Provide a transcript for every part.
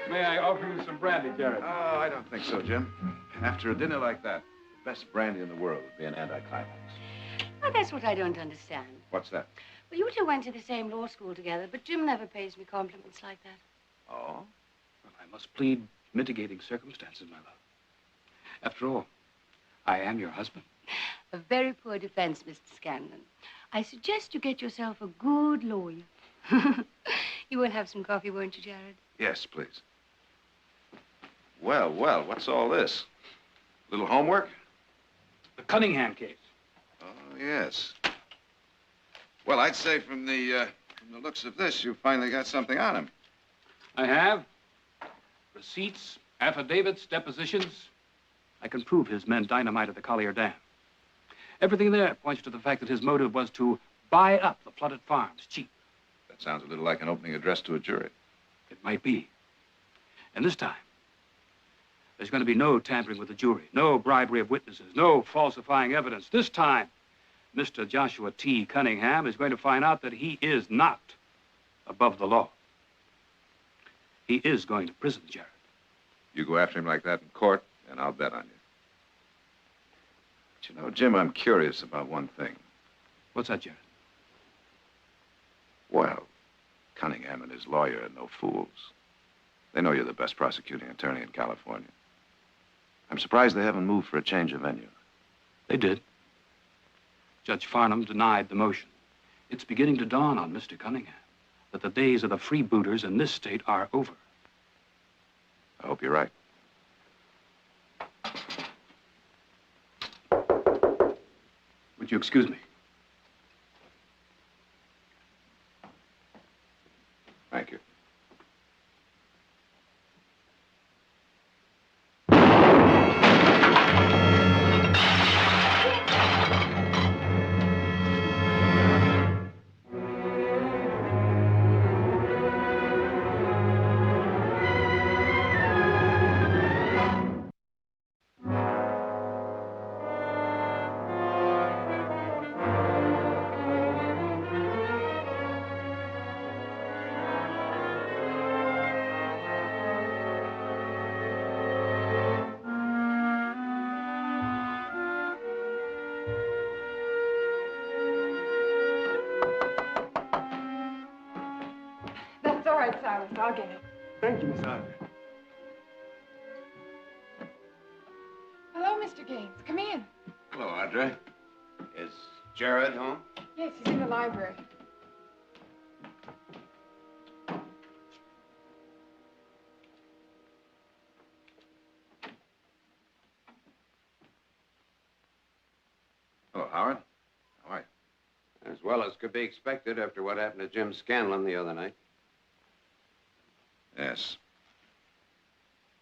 May I offer you some brandy, Jared? Oh, I don't think so, Jim. After a dinner like that, the best brandy in the world would be an anticlimax. Well, that's what I don't understand. What's that? Well, you two went to the same law school together, but Jim never pays me compliments like that. Oh? Well, I must plead mitigating circumstances, my love. After all, I am your husband. A very poor defense, Mr. Scanlon. I suggest you get yourself a good lawyer. You will have some coffee, won't you, Jared? Yes, please. Well, what's all this? Little homework? The Cunningham case. Oh, yes. Well, I'd say from the looks of this, you finally got something on him. I have receipts, affidavits, depositions. I can prove his men dynamited the Collier Dam. Everything there points to the fact that his motive was to buy up the flooded farms cheap. That sounds a little like an opening address to a jury. It might be. And this time, there's going to be no tampering with the jury, no bribery of witnesses, no falsifying evidence. This time, Mr. Joshua T. Cunningham is going to find out that he is not above the law. He is going to prison, Jared. You go after him like that in court, and I'll bet on you. But you know, Jim, I'm curious about one thing. What's that, Jared? Well, Cunningham and his lawyer are no fools. They know you're the best prosecuting attorney in California. I'm surprised they haven't moved for a change of venue. They did. Judge Farnham denied the motion. It's beginning to dawn on Mr. Cunningham that the days of the freebooters in this state are over. I hope you're right. Would you excuse me? Thank you. That's all right, Silas. I'll get it. Thank you, Miss Ivy. Hello, Mr. Gaines. Come in. Hello, Audrey. Is Jared home? Yes, he's in the library. Hello, Howard. How are you? As well as could be expected after what happened to Jim Scanlon the other night. Yes.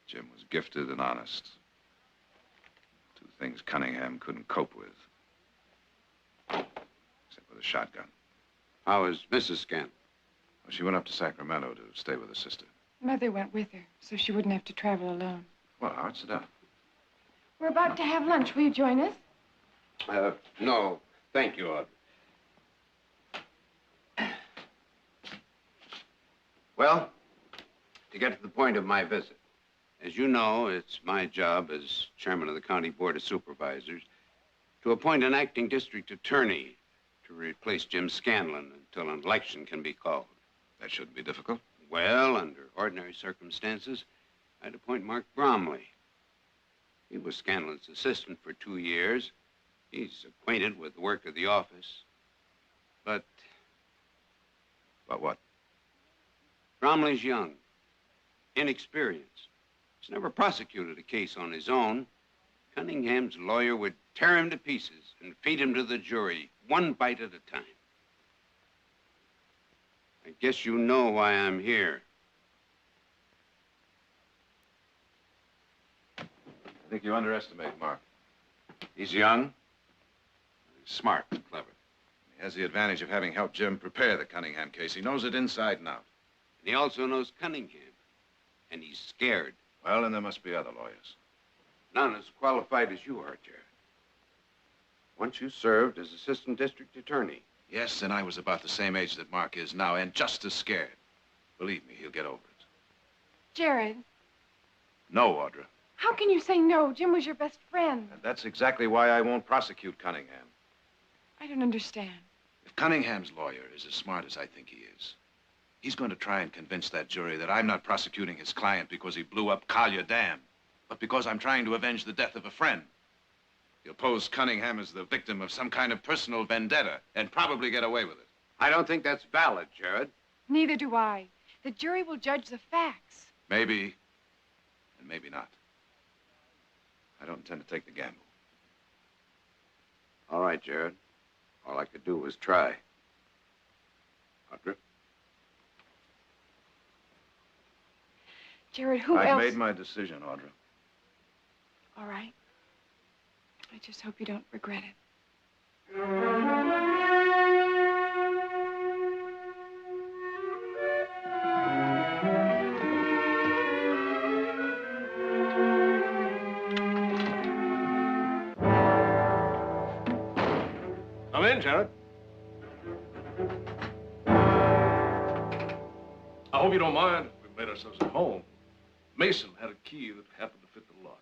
Jim was gifted and honest. Two things Cunningham couldn't cope with. Except with a shotgun. How is Mrs. Scanlon? Well, she went up to Sacramento to stay with her sister. Mother went with her, so she wouldn't have to travel alone. Well, Howard, sit down. We're about to have lunch. Will you join us? No, thank you, Audrey. Well, to get to the point of my visit. As you know, it's my job as chairman of the County Board of Supervisors to appoint an acting district attorney to replace Jim Scanlon until an election can be called. That shouldn't be difficult. Well, under ordinary circumstances, I'd appoint Mark Bromley. He was Scanlon's assistant for 2 years. He's acquainted with the work of the office. But About what? Bromley's young, inexperienced. He's never prosecuted a case on his own. Cunningham's lawyer would tear him to pieces and feed him to the jury, one bite at a time. I guess you know why I'm here. I think you underestimate Mark. He's young. He's smart and clever. He has the advantage of having helped Jim prepare the Cunningham case. He knows it inside and out. And he also knows Cunningham. And he's scared. Well, then there must be other lawyers. None as qualified as you are, Jared. Once you served as assistant district attorney, Yes, and I was about the same age that Mark is now, and just as scared. Believe me, he'll get over it. Jared, No, Audra. how can you say no? Jim was your best friend. And that's exactly why I won't prosecute Cunningham. I don't understand. If Cunningham's lawyer is as smart as I think he is, he's going to try and convince that jury that I'm not prosecuting his client because he blew up Collier Dam, but because I'm trying to avenge the death of a friend. He'll pose Cunningham as the victim of some kind of personal vendetta and probably get away with it. I don't think that's valid, Jared. Neither do I. The jury will judge the facts. Maybe, and maybe not. I don't intend to take the gamble. All right, Jared. All I could do was try. Audra? Jared, who I've else? made my decision, Audra. All right. I just hope you don't regret it. Come in, Jared. I hope you don't mind if we've made ourselves at home. Mason had a key that happened to fit the lock.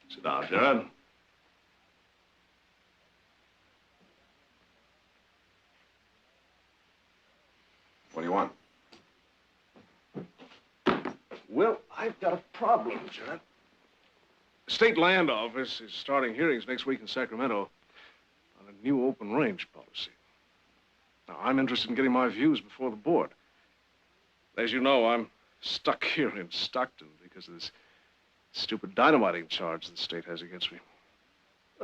Sit down, Jared. What do you want? Well, I've got a problem, Jared. The state land office is starting hearings next week in Sacramento on a new open range policy. Now, I'm interested in getting my views before the board. As you know, I'm stuck here in Stockton because of this stupid dynamiting charge the state has against me.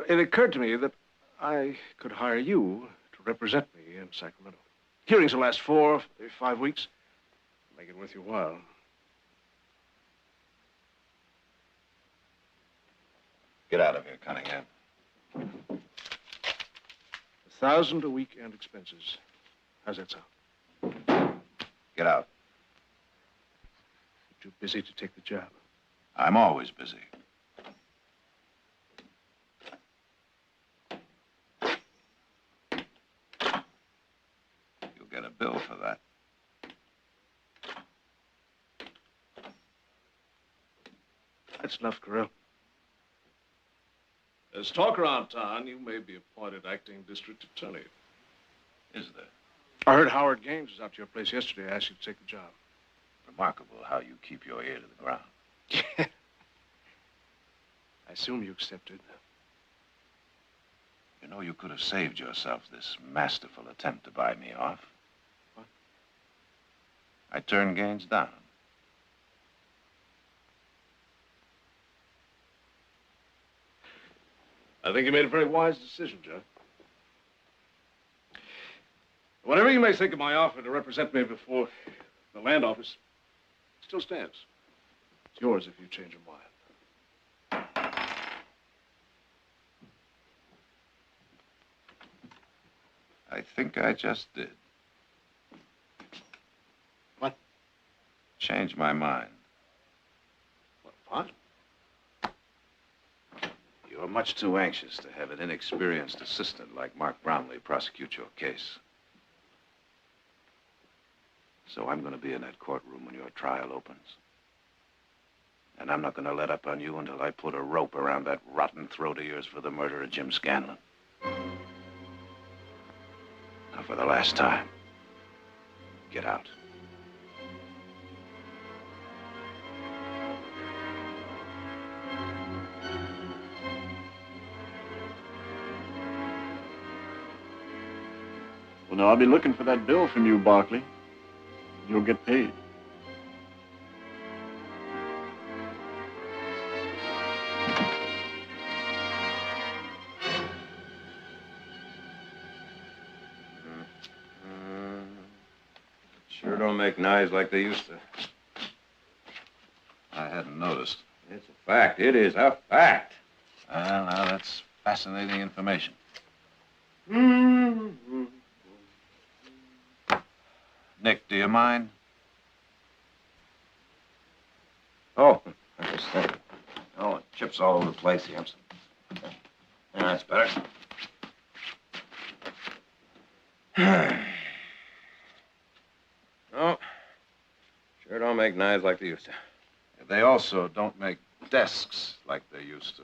It occurred to me that I could hire you to represent me in Sacramento. Hearings will last 4, maybe 5 weeks. Make it worth your while. Get out of here, Cunningham. $1,000 a week and expenses. How's that sound? Get out. Too busy to take the job. I'm always busy. You'll get a bill for that. That's enough, Carell. There's talk around town you may be appointed acting district attorney. Is there? I heard Howard Gaines was out to your place yesterday. I asked you to take the job. Remarkable how you keep your ear to the ground. I assume you accepted. You know, you could have saved yourself this masterful attempt to buy me off. What? I turned Gaines down. I think you made a very wise decision, Joe. Whatever you may think of my offer to represent me before the land office, it still stands. It's yours if you change your mind. I think I just did. What? Changed my mind. What, fine. You're much too anxious to have an inexperienced assistant like Mark Brownlee prosecute your case. So I'm going to be in that courtroom when your trial opens. And I'm not going to let up on you until I put a rope around that rotten throat of yours for the murder of Jim Scanlon. Now, for the last time, get out. Well, now, I'll be looking for that bill from you, Barkley. You'll get paid. Sure don't make knives like they used to. I hadn't noticed. It's a fact. It is a fact. Well, now that's fascinating information. Nick, do you mind? Oh, I understand. Oh, Chips all over the place, Hampson. Yeah, that's better. No. Sure don't make knives like they used to. They also don't make desks like they used to.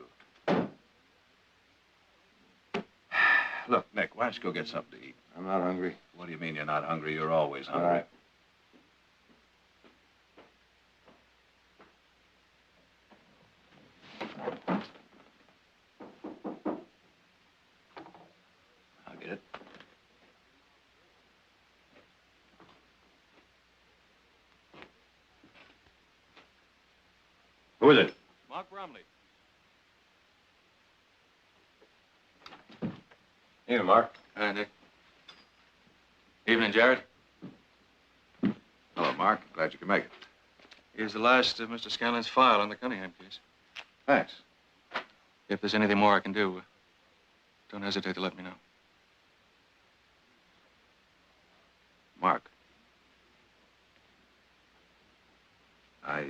Look, Nick, why don't you go get something to eat? I'm not hungry. What do you mean you're not hungry? You're always hungry. All right. I'll get it. Who is it? Mark Bromley. Evening, Mark. Hi, Nick. Evening, Jared. Hello, Mark. Glad you could make it. Here's the last of Mr. Scanlon's file on the Cunningham case. Thanks. If there's anything more I can do, don't hesitate to let me know. Mark. I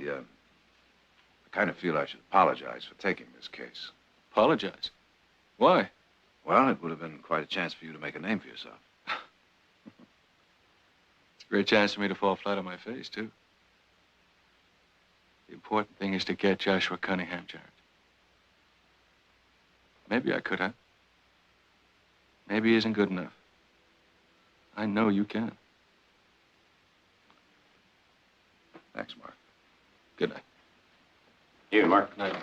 kind of feel I should apologize for taking this case. Apologize? Why? Well, it would have been quite a chance for you to make a name for yourself. It's a great chance for me to fall flat on my face, too. The important thing is to get Joshua Cunningham, Jared. Maybe I could have. Maybe he isn't good enough. I know you can. Thanks, Mark. Good night. Evening, Mark. Night.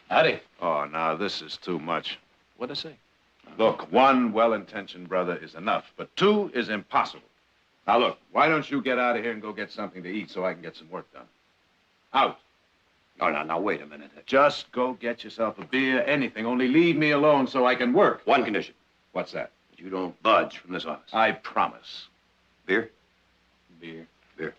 Howdy. Oh, now, this is too much. What'd I say? Look, one well-intentioned brother is enough, but two is impossible. Now, look, why don't you get out of here and go get something to eat so I can get some work done? Out. Oh, now, wait a minute. Just go get yourself a beer, anything. Only leave me alone so I can work. One condition. What's that? That you don't budge from this office. I promise. Beer? Beer. Beer.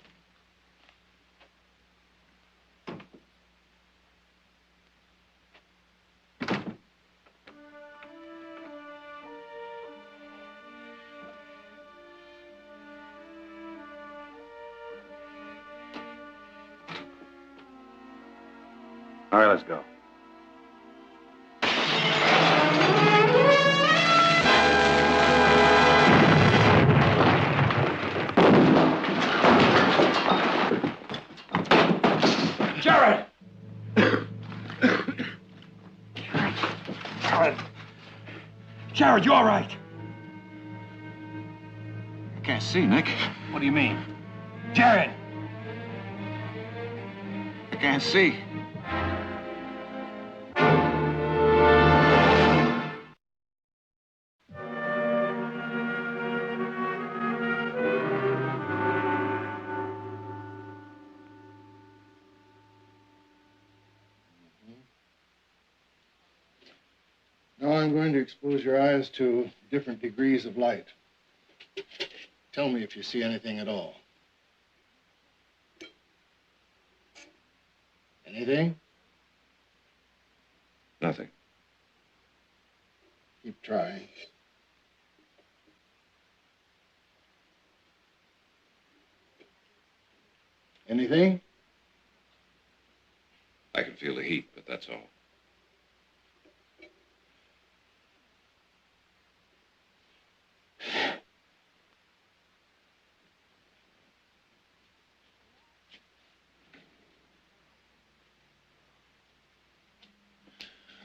All right, let's go. Jared! Jared, you all right? I can't see, Nick. What do you mean? Jared! I can't see. Now I'm going to expose your eyes to different degrees of light. Tell me if you see anything at all. Anything? Nothing. Keep trying. Anything? I can feel the heat, but that's all.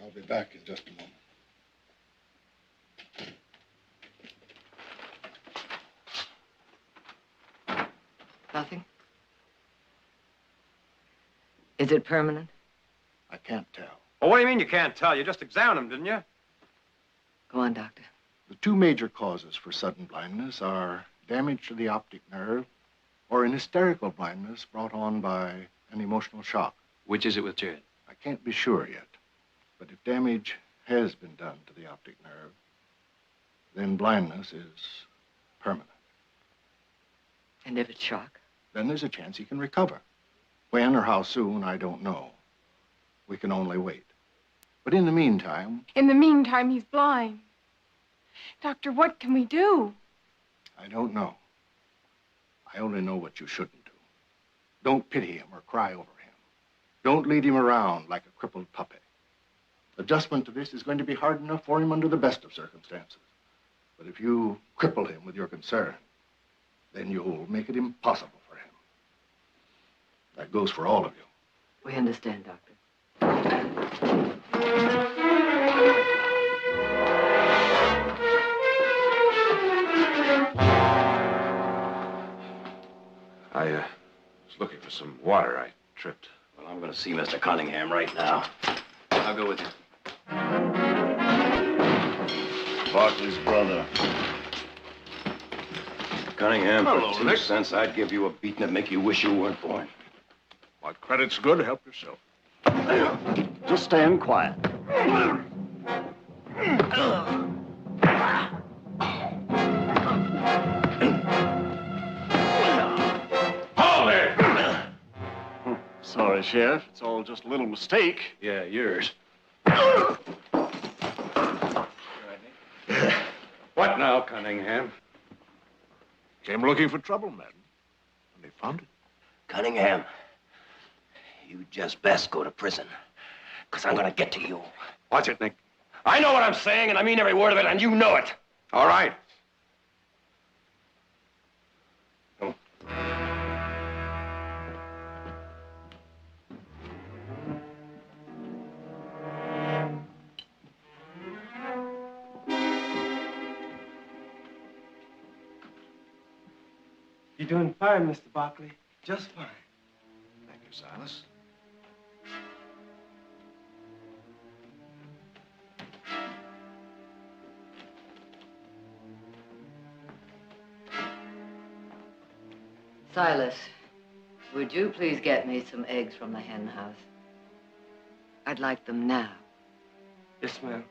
I'll be back in just a moment. Nothing? Is it permanent? I can't tell. Well, what do you mean you can't tell? You just examined him, didn't you? Go on, Doctor. The two major causes for sudden blindness are damage to the optic nerve or an hysterical blindness brought on by an emotional shock. Which is it with Jared? I can't be sure yet, but if damage has been done to the optic nerve, then blindness is permanent. And if it's shock? Then there's a chance he can recover. When or how soon, I don't know. We can only wait. But in the meantime... In the meantime, he's blind. Doctor, what can we do? I don't know. I only know what you shouldn't do. Don't pity him or cry over him. Don't lead him around like a crippled puppy. Adjustment to this is going to be hard enough for him under the best of circumstances. But if you cripple him with your concern, then you'll make it impossible for him. That goes for all of you. We understand, Doctor. I was looking for some water. I tripped. Well, I'm going to see Mr. Cunningham right now. I'll go with you. Barkley's brother. Cunningham, Hello, for 2 Nick. cents, I'd give you a beating that'd make you wish you weren't born. My credit's good. Help yourself. Just stand quiet. Hold it! Sorry, Sheriff. It's all just a little mistake. Yeah, yours. What now, Cunningham? Came looking for trouble, madam. And they found it. Cunningham, you just best go to prison, because I'm going to get to you. Watch it, Nick. I know what I'm saying, and I mean every word of it, and you know it. All right. You're doing fine, Mr. Barkley. Just fine. Thank you, Silas. Silas, would you please get me some eggs from the hen house? I'd like them now. Yes, ma'am.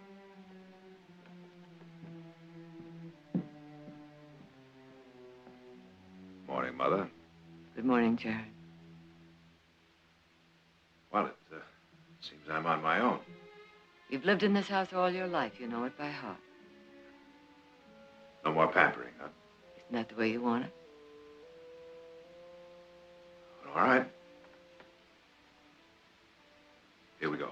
Morning, Mother. Good morning, Jared. Well, it seems I'm on my own. You've lived in this house all your life. You know it by heart. No more pampering, huh? Isn't that the way you want it? All right. Here we go.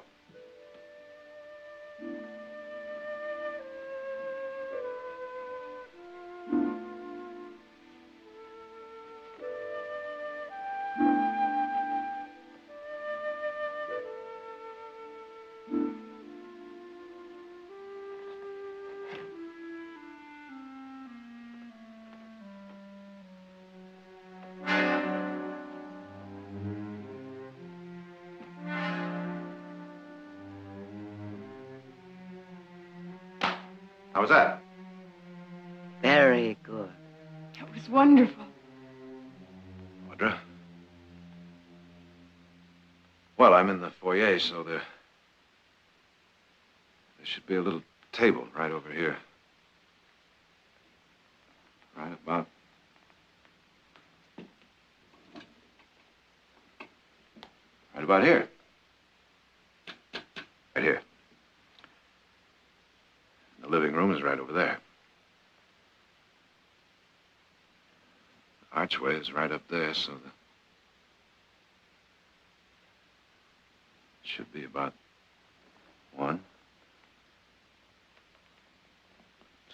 How was that? Very good. It was wonderful. Audra? Well, I'm in the foyer, so there should be a little table right over here. Right about here. Right here. The living room is right over there. The archway is right up there, so the... should be about 1,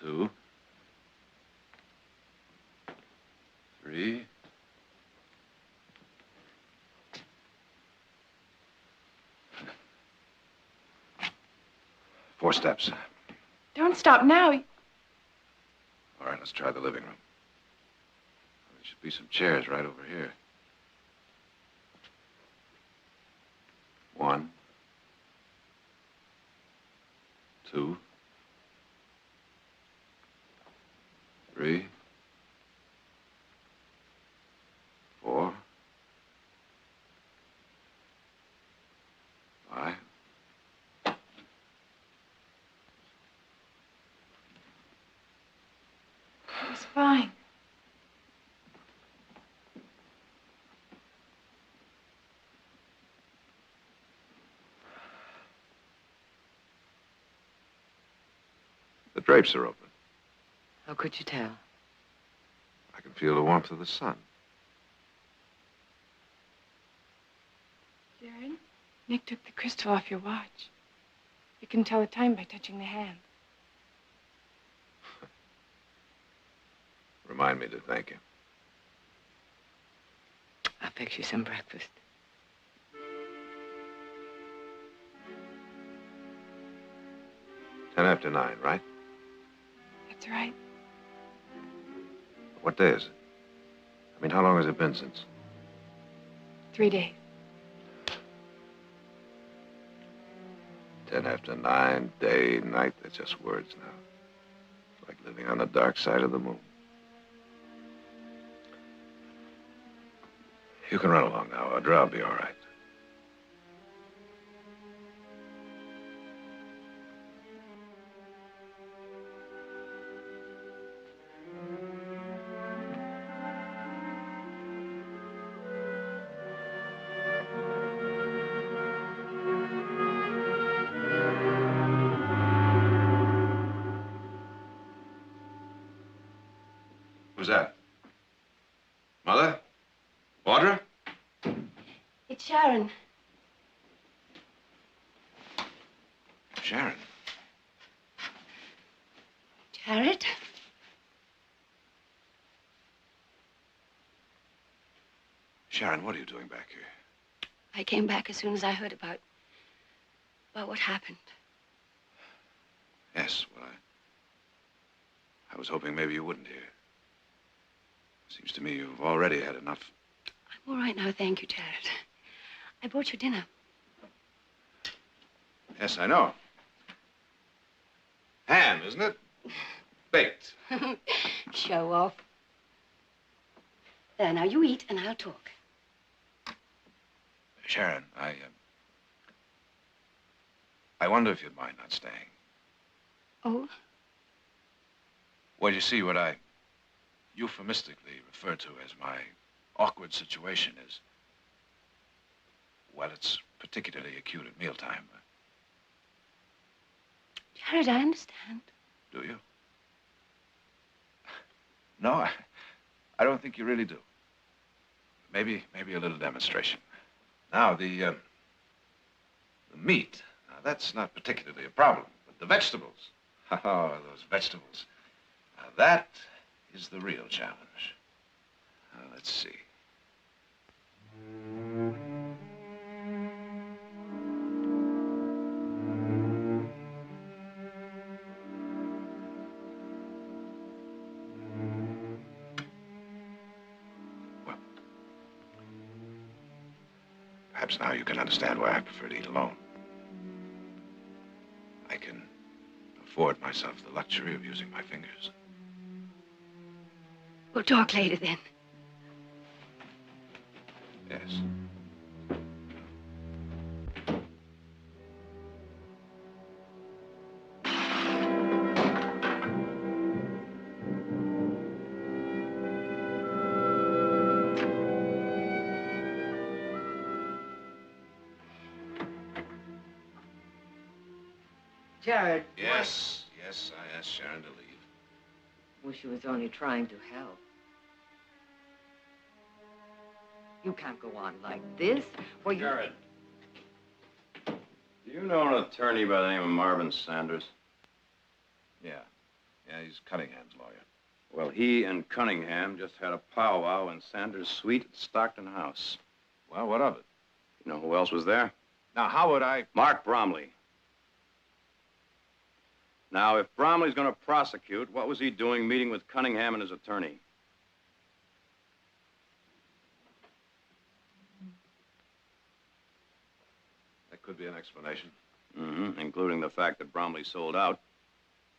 2, 3. Four steps. Don't stop now. All right, let's try the living room. There should be some chairs right over here. 1, 2, 3, 4, 5. It was fine. The drapes are open. How could you tell? I can feel the warmth of the sun. Nick took the crystal off your watch. You can tell the time by touching the hand. Remind me to thank him. I'll fix you some breakfast. Ten after 9, right? That's right. What day is it? I mean, how long has it been since? 3 days. 10 after 9, day, night, they're just words now. It's like living on the dark side of the moon. You can run along now, Audra. I'll be all right. Who's that? Mother? Audra? It's Sharon. Sharon. Jared? Sharon, what are you doing back here? I came back as soon as I heard about what happened. Yes, well, I was hoping maybe you wouldn't hear. Seems to me you've already had enough. I'm all right now, thank you, Jared. I brought you dinner. Yes, I know. Ham, isn't it? Baked. Show off. There, now you eat and I'll talk. Sharon, I wonder if you'd mind not staying. Oh? Well, you see, what I euphemistically refer to as my awkward situation is, well, it's particularly acute at mealtime. Jared, I understand. Do you? No, I don't think you really do. Maybe a little demonstration. Now, the meat, now that's not particularly a problem, but the vegetables, oh, those vegetables, now that is the real challenge. Now, let's see. Perhaps now you can understand why I prefer to eat alone. I can afford myself the luxury of using my fingers. We'll talk later then. Yes. Jared. Yes, yes, I asked Sharon to leave. Well, she was only trying to help. You can't go on like this. Well, you... Jared, do you know an attorney by the name of Marvin Sanders? Yeah, he's Cunningham's lawyer. Well, he and Cunningham just had a powwow in Sanders' suite at Stockton House. Well, what of it? You know who else was there? Now, how would I... Mark Bromley. Now, if Bromley's going to prosecute, what was he doing meeting with Cunningham and his attorney? That could be an explanation. Mm-hmm, including the fact that Bromley sold out.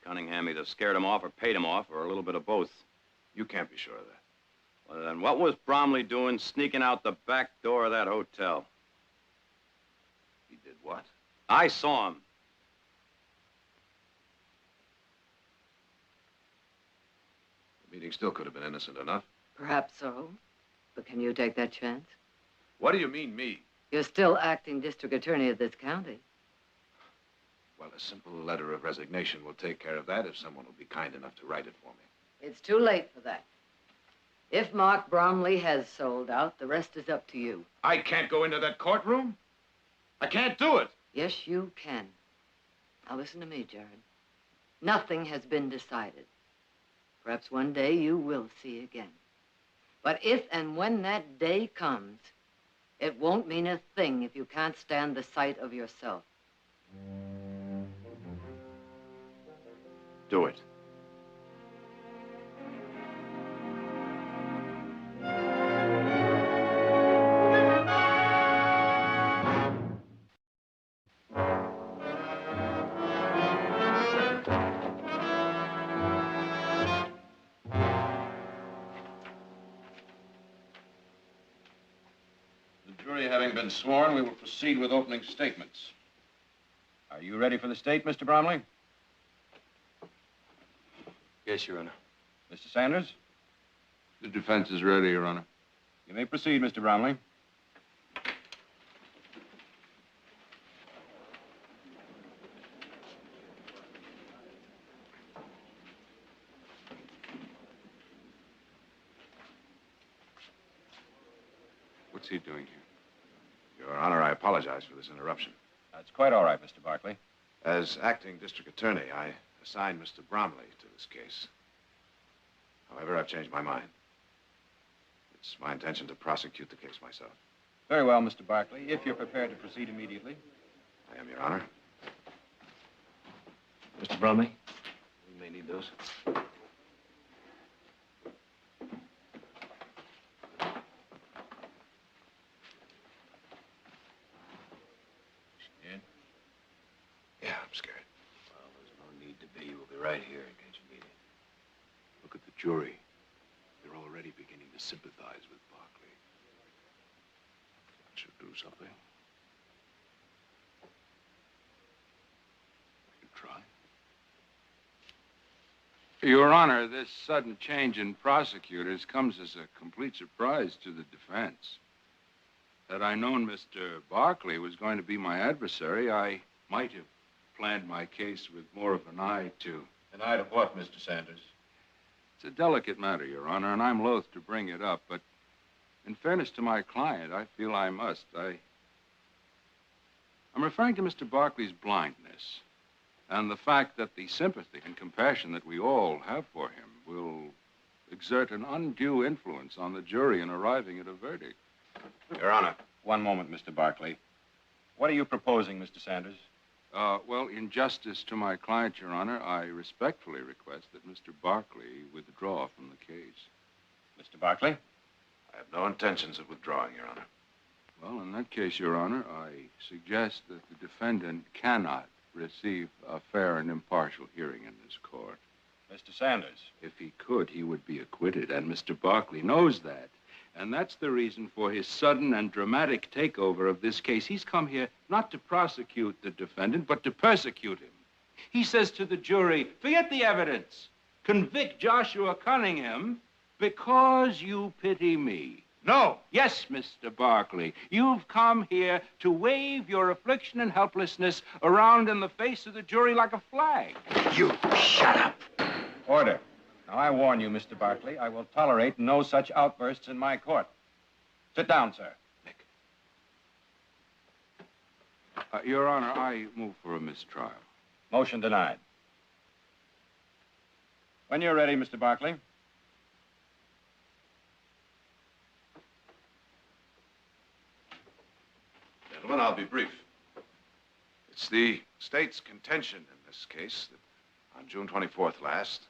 Cunningham either scared him off or paid him off, or a little bit of both. You can't be sure of that. Well, then what was Bromley doing sneaking out the back door of that hotel? He did what? I saw him. The meeting still could have been innocent enough. Perhaps so. But can you take that chance? What do you mean, me? You're still acting district attorney of this county. Well, a simple letter of resignation will take care of that if someone will be kind enough to write it for me. It's too late for that. If Mark Bromley has sold out, the rest is up to you. I can't go into that courtroom? I can't do it. Yes, you can. Now listen to me, Jared. Nothing has been decided. Perhaps one day you will see again. But if and when that day comes, it won't mean a thing if you can't stand the sight of yourself. Do it. The jury having been sworn, we will proceed with opening statements. Are you ready for the state, Mr. Bromley? Yes, Your Honor. Mr. Sanders? The defense is ready, Your Honor. You may proceed, Mr. Bromley. What's he doing here? Your Honor, I apologize for this interruption. That's quite all right, Mr. Barkley. As acting district attorney, I assigned Mr. Bromley to this case. However, I've changed my mind. It's my intention to prosecute the case myself. Very well, Mr. Barkley, if you're prepared to proceed immediately. I am, Your Honor. Mr. Bromley, you may need those. Scared? Yeah, I'm scared. Well, there's no need to be. We'll be right here in case you need it. Look at the jury. They're already beginning to sympathize with Barkley. That should do something. You try. Your Honor, this sudden change in prosecutors comes as a complete surprise to the defense. Had I known Mr. Barkley was going to be my adversary, I might have planned my case with more of an eye to... An eye to what, Mr. Sanders? It's a delicate matter, Your Honor, and I'm loath to bring it up, but in fairness to my client, I feel I must. I'm referring to Mr. Barkley's blindness and the fact that the sympathy and compassion that we all have for him will exert an undue influence on the jury in arriving at a verdict. Your Honor. One moment, Mr. Barkley. What are you proposing, Mr. Sanders? Well, in justice to my client, Your Honor, I respectfully request that Mr. Barkley withdraw from the case. Mr. Barkley? I have no intentions of withdrawing, Your Honor. Well, in that case, Your Honor, I suggest that the defendant cannot receive a fair and impartial hearing in this court. Mr. Sanders? If he could, he would be acquitted, and Mr. Barkley knows that. And that's the reason for his sudden and dramatic takeover of this case. He's come here not to prosecute the defendant, but to persecute him. He says to the jury, forget the evidence. Convict Joshua Cunningham because you pity me. No! Yes, Mr. Barkley. You've come here to wave your affliction and helplessness around in the face of the jury like a flag. You shut up. Order. Now, I warn you, Mr. Barkley, I will tolerate no such outbursts in my court. Sit down, sir. Nick. Your Honor, I move for a mistrial. Motion denied. When you're ready, Mr. Barkley. Gentlemen, I'll be brief. It's the state's contention in this case that on June 24th last,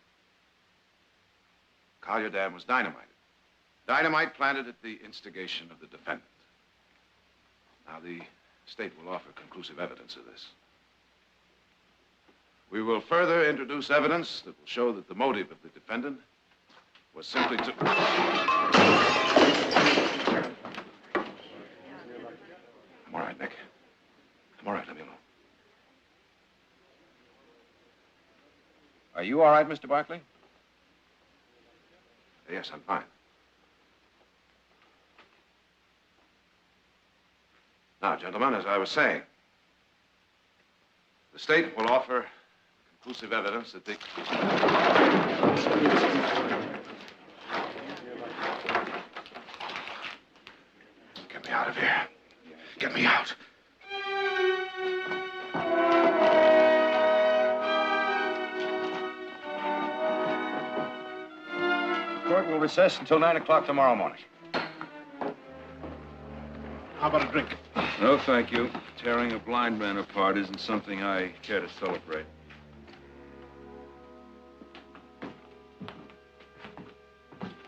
Collier Dam was dynamited. Dynamite planted at the instigation of the defendant. Now, the state will offer conclusive evidence of this. We will further introduce evidence that will show that the motive of the defendant was simply to... I'm all right, Nick. I'm all right. Let me alone. Are you all right, Mr. Barkley? Yes, I'm fine. Now, gentlemen, as I was saying, the state will offer conclusive evidence that the... Get me out of here. Get me out. we'll recess until 9 o'clock tomorrow morning. How about a drink? No, thank you. Tearing a blind man apart isn't something I care to celebrate.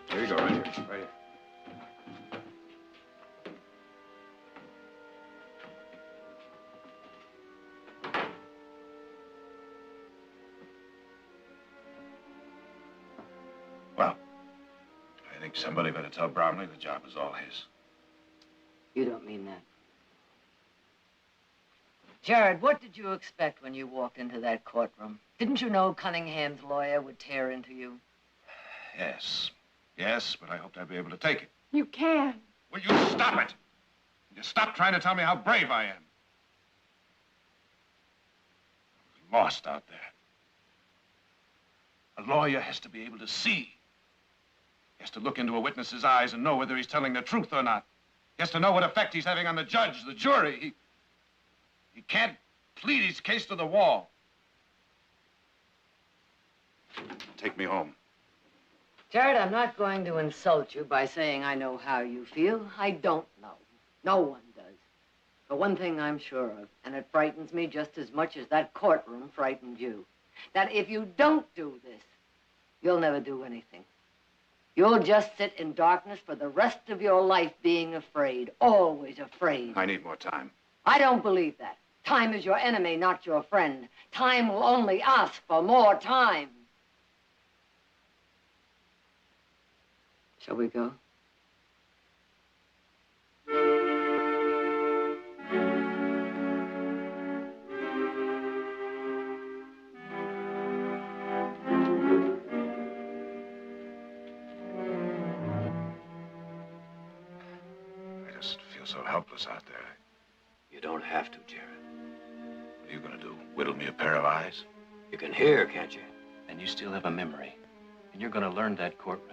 Here you go, Ranger. Right here. Well, I think somebody better tell Bromley the job is all his. You don't mean that. Jared, what did you expect when you walked into that courtroom? Didn't you know Cunningham's lawyer would tear into you? Yes. Yes, but I hoped I'd be able to take it. You can. Will you stop it? You stop trying to tell me how brave I am. I was lost out there. A lawyer has to be able to see. He has to look into a witness's eyes and know whether he's telling the truth or not. He has to know what effect he's having on the judge, the jury. He can't plead his case to the wall. Take me home. Jared, I'm not going to insult you by saying I know how you feel. I don't know. No one does. But one thing I'm sure of, and it frightens me just as much as that courtroom frightened you, that if you don't do this, you'll never do anything. You'll just sit in darkness for the rest of your life being afraid, always afraid. I need more time. I don't believe that. Time is your enemy, not your friend. Time will only ask for more time. Shall we go? I just feel so helpless out there. You don't have to, Jared. What are you going to do? Whittle me a pair of eyes? You can hear, can't you? And you still have a memory. And you're going to learn that courtroom.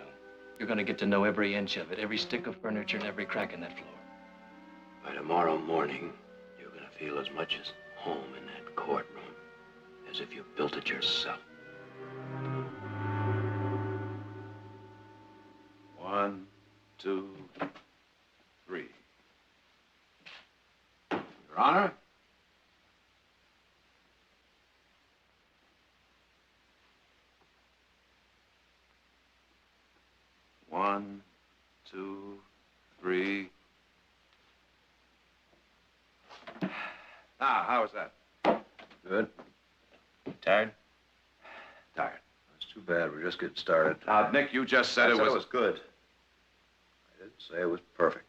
You're going to get to know every inch of it, every stick of furniture and every crack in that floor. By tomorrow morning, you're going to feel as much as home in that courtroom as if you built it yourself. 1, 2, 3. Your Honor? One, 2, 3. Now, how was that? Good. Tired? Tired. That's too bad. We're just getting started. Now, Nick, you just said I it said was... it was good. I didn't say it was perfect.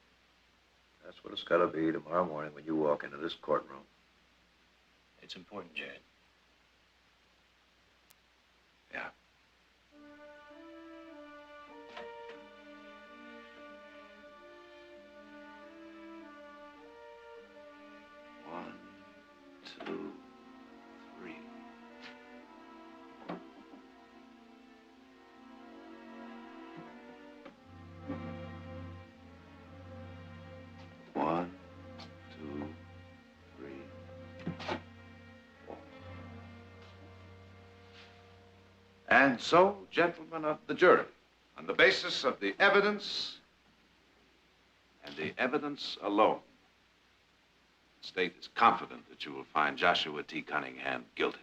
That's what it's got to be tomorrow morning when you walk into this courtroom. It's important, Jared. Yeah. One, 2, 3. One, 2, 3, 4. And so, gentlemen of the jury, on the basis of the evidence and the evidence alone, the state is confident that you will find Joshua T. Cunningham guilty.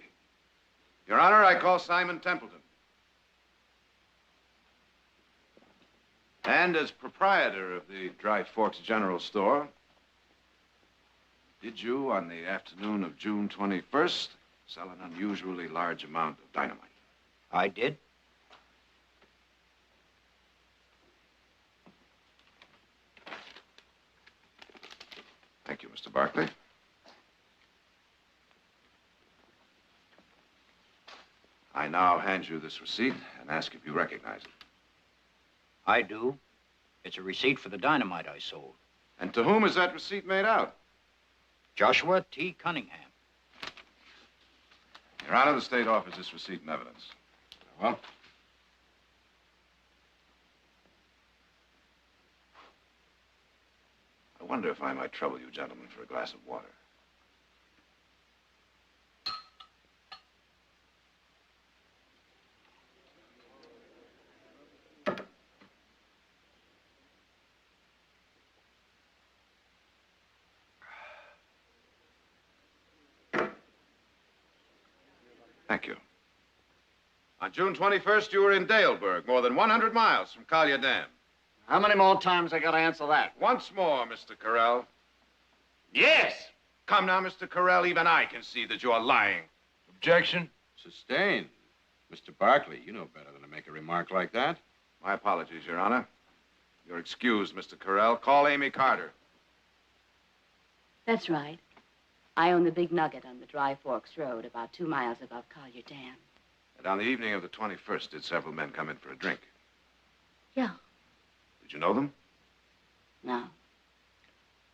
Your Honor, I call Simon Templeton. And as proprietor of the Dry Forks General Store, did you, on the afternoon of June 21st, sell an unusually large amount of dynamite? I did. Thank you, Mr. Barkley. I now hand you this receipt and ask if you recognize it. I do. It's a receipt for the dynamite I sold. And to whom is that receipt made out? Joshua T. Cunningham. Your Honor, the state offers this receipt in evidence. Well, I wonder if I might trouble you gentlemen for a glass of water. Thank you. On June 21st, you were in Daleburg, more than 100 miles from Collier Dam. How many more times I gotta answer that? Once more, Mr. Corral. Yes! Come now, Mr. Corral, even I can see that you're lying. Objection? Sustained. Mr. Barkley, you know better than to make a remark like that. My apologies, Your Honor. You're excused, Mr. Corral. Call Amy Carter. That's right. I own the big nugget on the Dry Forks Road, about 2 miles above Collier Dam. And on the evening of the 21st, did several men come in for a drink? Yeah. Did you know them? No.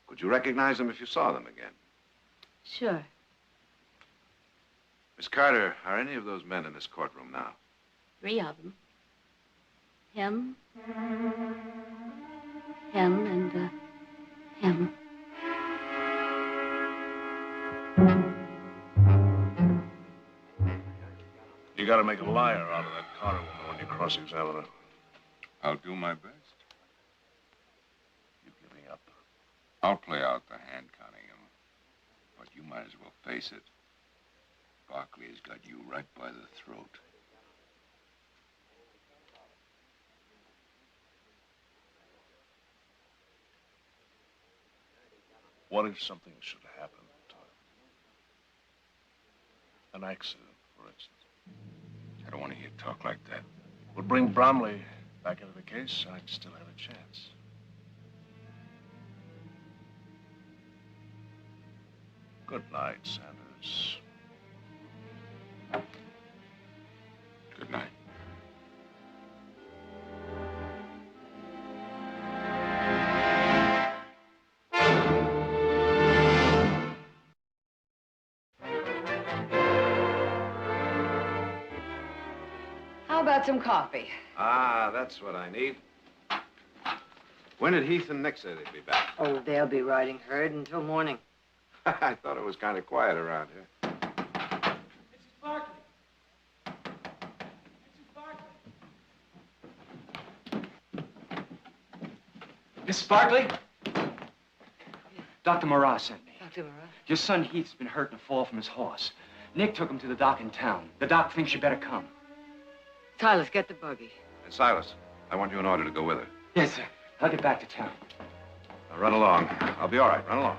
Could you recognize them if you saw them again? Sure. Miss Carter, are any of those men in this courtroom now? 3 of them. Him, and, him. You gotta make a liar out of that Carter woman when you cross-examine her. I'll do my best. You give me up. I'll play out the hand, Cunningham. But you might as well face it. Barkley has got you right by the throat. What if something should happen? An accident, for instance. I don't want to hear talk like that. Would bring Bromley back into the case, and I'd still have a chance. Good night, Sanders. Good night. How about some coffee? Ah, that's what I need. When did Heath and Nick say they'd be back? Oh, they'll be riding herd until morning. I thought it was kind of quiet around here. Mrs. Barkley. Mrs. Barkley? Dr. Marat sent me. Dr. Marat? Your son Heath's been hurt in a fall from his horse. Nick took him to the doc in town. The doc thinks you better come. Silas, get the buggy. And Silas, I want you in order to go with her. Yes, sir. I'll get back to town. Now run along. I'll be all right. Run along.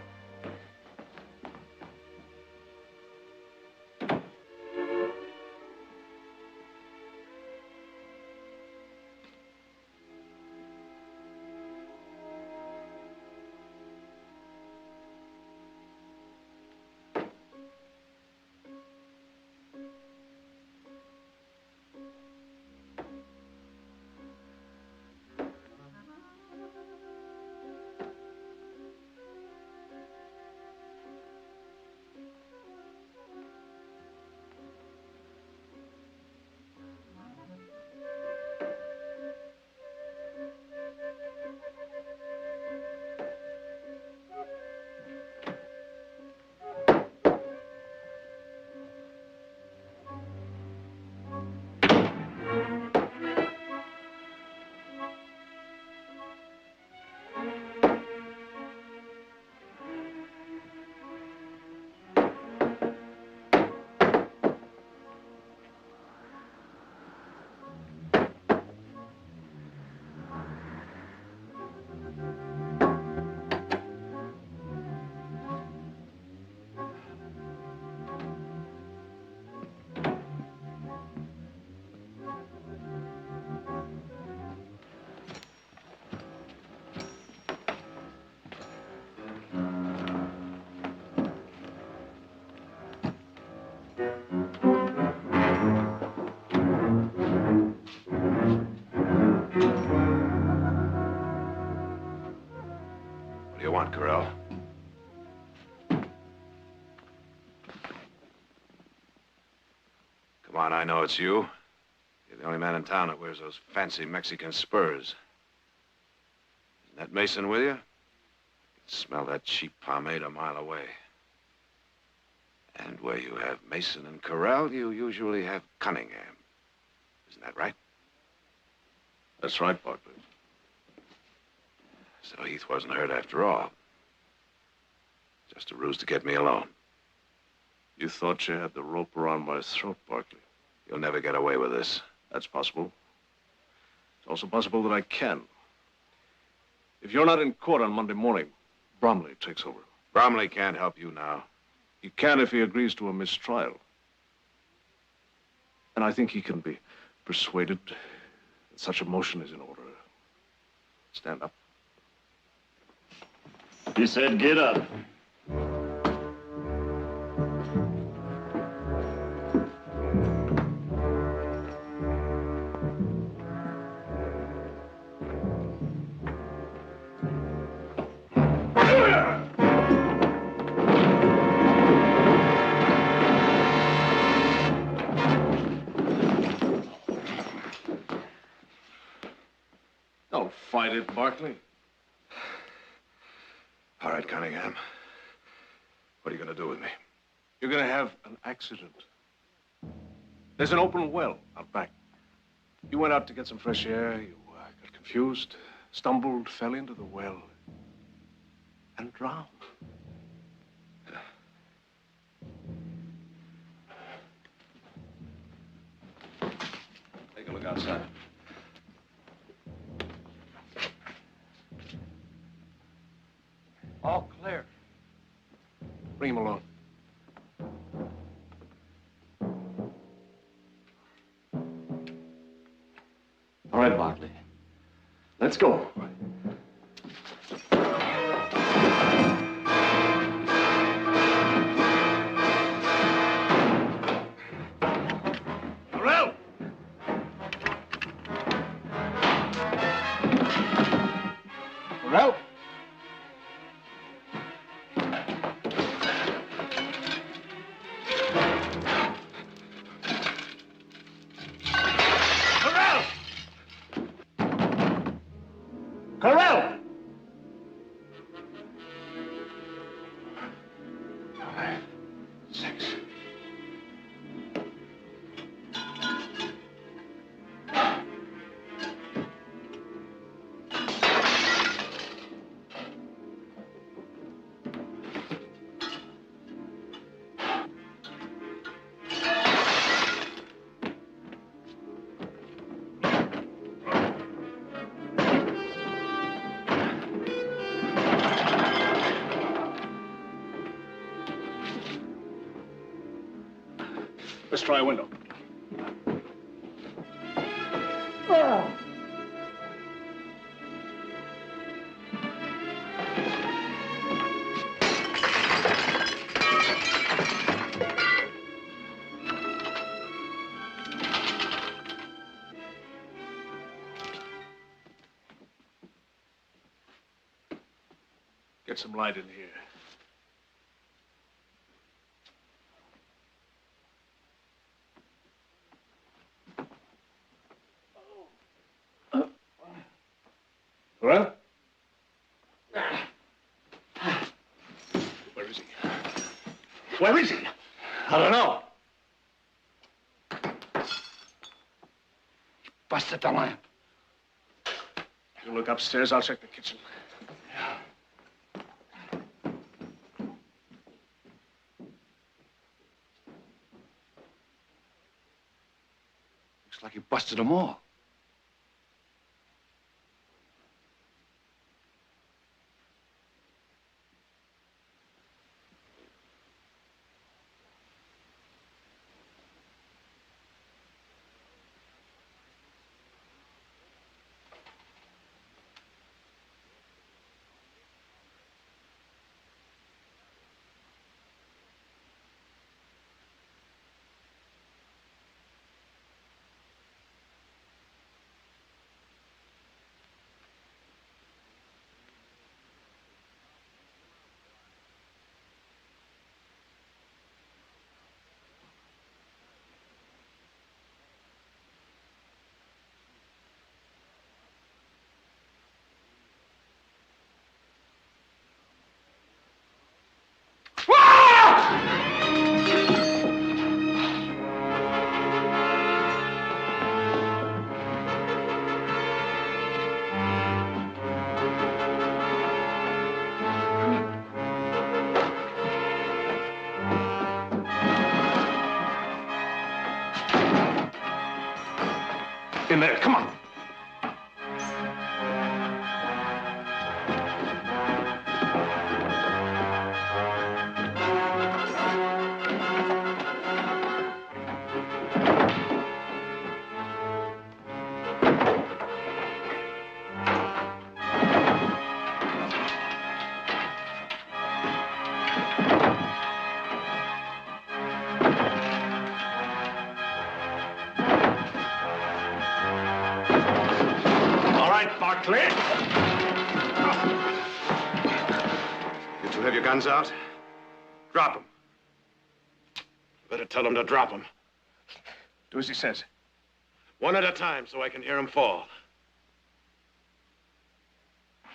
What do you want, Corral? Come on, I know it's you. You're the only man in town that wears those fancy Mexican spurs. Isn't that Mason with you? I can smell that cheap pomade a mile away. And where you have Mason and Corral, you usually have Cunningham. Isn't that right? That's right, Barkley. So Heath wasn't hurt after all. Just a ruse to get me alone. You thought you had the rope around my throat, Barkley. You'll never get away with this. That's possible. It's also possible that I can. If you're not in court on Monday morning, Bromley takes over. Bromley can't help you now. He can if he agrees to a mistrial. And I think he can be persuaded that such a motion is in order. Stand up. He said, get up. Don't fight it, Barkley. All right, Cunningham. What are you going to do with me? You're going to have an accident. There's an open well out back. You went out to get some fresh air. You got confused, stumbled, fell into the well, and drowned. Take a look outside. All clear. Bring him along. All right, Barkley. Let's go. Corral! Corral! Corral! 5, 6. Let's try a window. Get some light in here. Well? Where is he? Where is he? I don't know. Busted the lamp. You look upstairs, I'll check the kitchen. Looks like he busted them all. In there, come on. Barkley! You two have your guns out? Drop them. Better tell them to drop them. Do as he says. One at a time so I can hear them fall.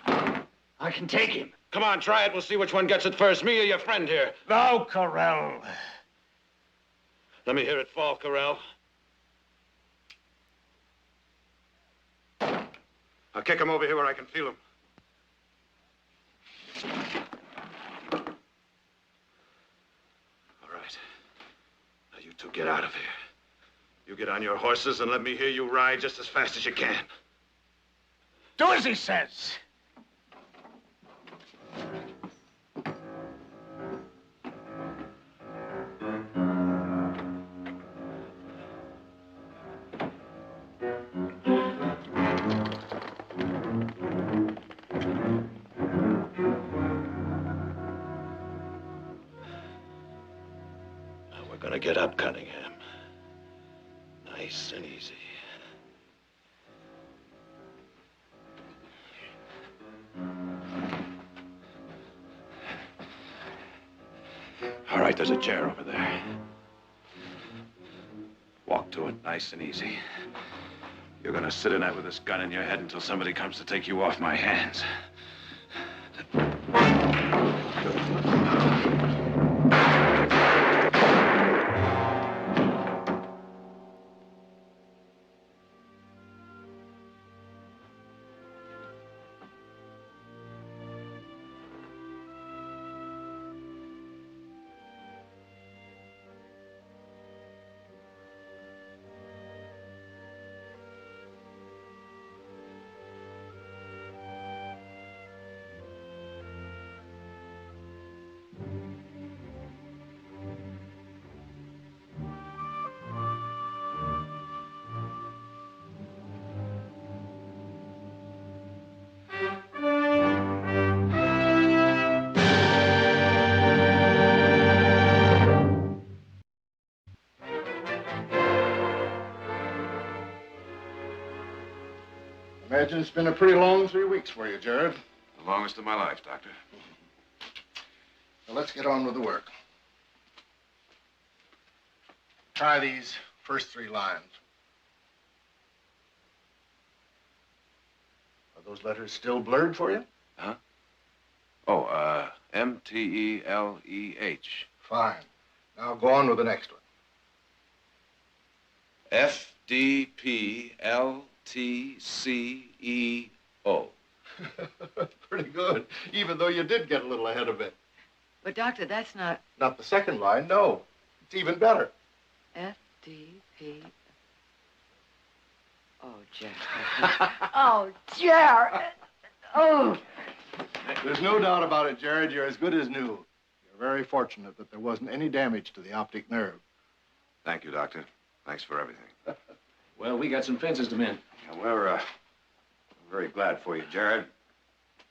I can take him. Come on, try it. We'll see which one gets it first, me or your friend here. No, Corell. Let me hear it fall, Corell. I'll kick him over here where I can feel him. All right. Now you two get out of here. You get on your horses and let me hear you ride just as fast as you can. Do as he says. We're gonna get up, Cunningham. Nice and easy. All right, there's a chair over there. Walk to it, nice and easy. You're gonna sit in that with this gun in your head until somebody comes to take you off my hands. Imagine it's been a pretty long 3 weeks for you, Jared. The longest of my life, Doctor. Well, let's get on with the work. Try these first 3 lines. Are those letters still blurred for you? Huh? Oh, M-T-E-L-E-H. Fine. Now go on with the next one. F-D-P-L-T-C-E-O. Pretty good, even though you did get a little ahead of it. But, Doctor, that's not... Not the second line, no. It's even better. F-D-P... Oh, Jared. Oh, Jared. Oh. There's no doubt about it, Jared. You're as good as new. You're very fortunate that there wasn't any damage to the optic nerve. Thank you, Doctor. Thanks for everything. Well, we got some fences to mend. Yeah, we're very glad for you, Jared.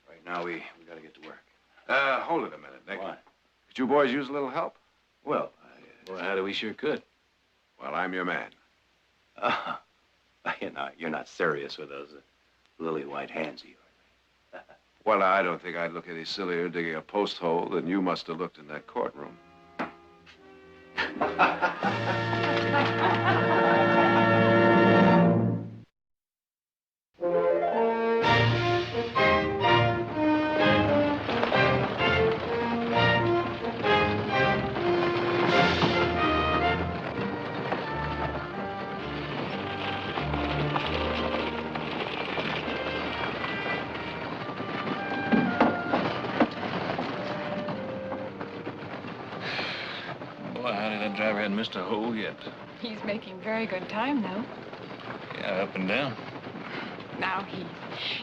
Right now, we gotta get to work. Hold it a minute, Nick. What? Could you boys use a little help? Well, Well, how do we sure could? Well, I'm your man. You're not serious with those lily white hands of yours. Well, I don't think I'd look any sillier digging a post hole than you must have looked in that courtroom. Boy, howdy, that driver hadn't missed a hole yet. He's making very good time, though. Yeah, up and down. Now, Heath,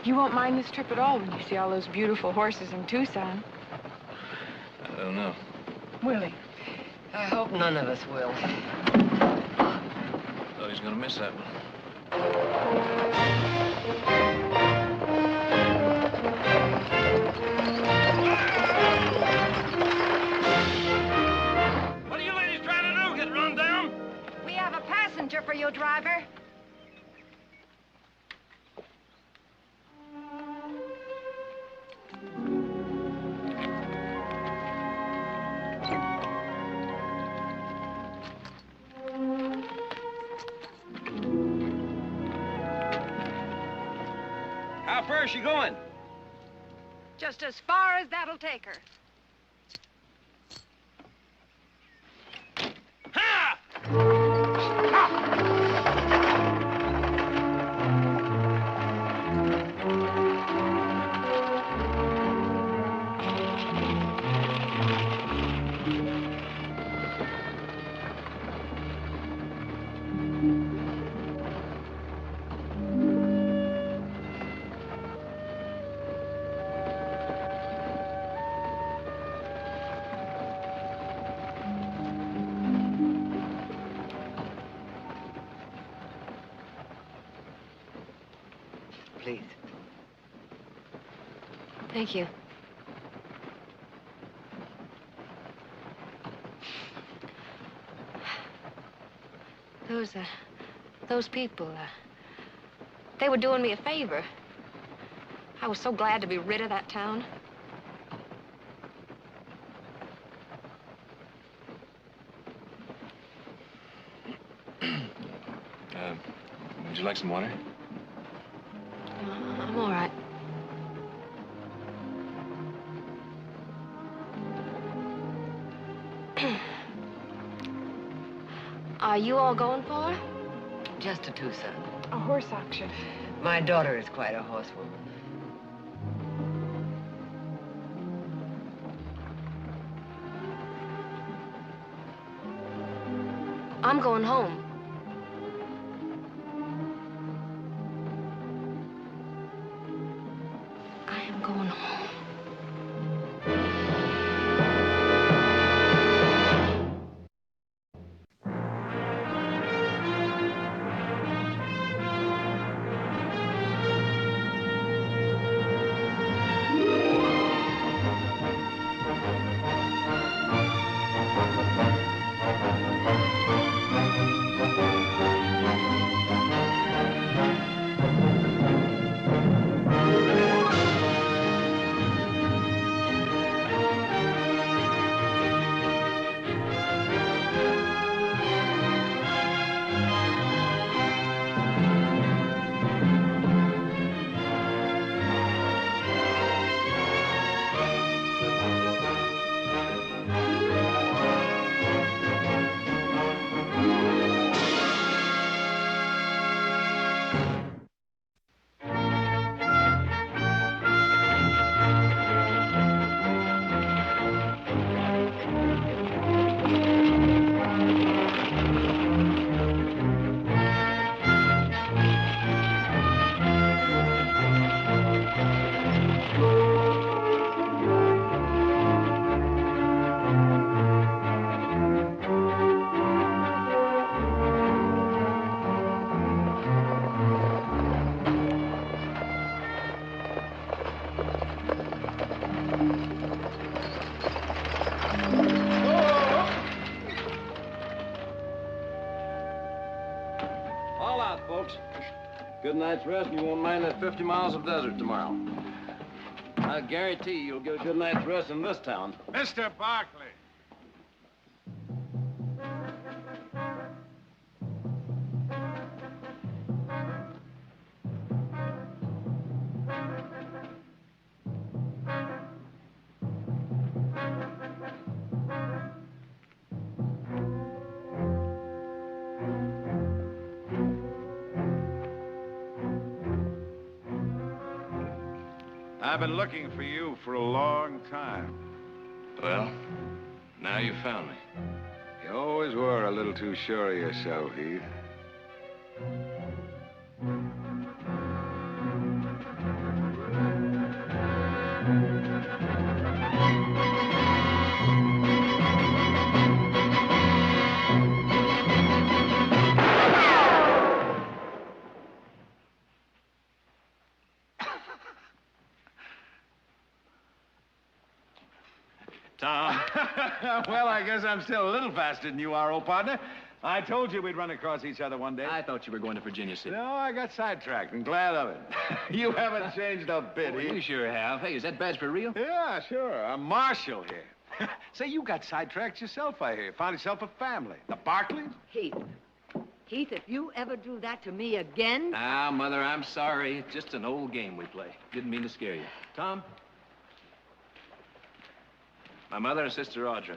you won't mind this trip at all when you see all those beautiful horses in Tucson. I don't know. Willie. I hope none of us will. Thought he was gonna miss that one. What are you ladies trying to do? Get run down? We have a passenger for you, driver. How far is she going? Just as far as that'll take her. Please. Thank you. Those people, they were doing me a favor. I was so glad to be rid of that town. Would you like some water? I'm all right. Are you all going for? Just to Tucson. A horse auction. My daughter is quite a horsewoman. I'm going home. I am going home. All out, folks. Good night's rest, and you won't mind that 50 miles of desert tomorrow. I guarantee you'll get a good night's rest in this town. Mr. Barkley. I've been looking for you for a long time. Well, now you found me. You always were a little too sure of yourself, Heath. Well, I guess I'm still a little faster than you are, old partner. I told you we'd run across each other one day. I thought you were going to Virginia City. No, I got sidetracked and glad of it. You haven't changed a bit, Oh, Heath. you sure have. Hey, is that badge for real? Yeah, sure. I'm Marshal here. Say, you got sidetracked yourself, I hear. Found yourself a family. The Barclays? Heath. Heath, if you ever do that to me again... Ah, Mother, I'm sorry. It's just an old game we play. Didn't mean to scare you. Tom? My mother and sister Audra.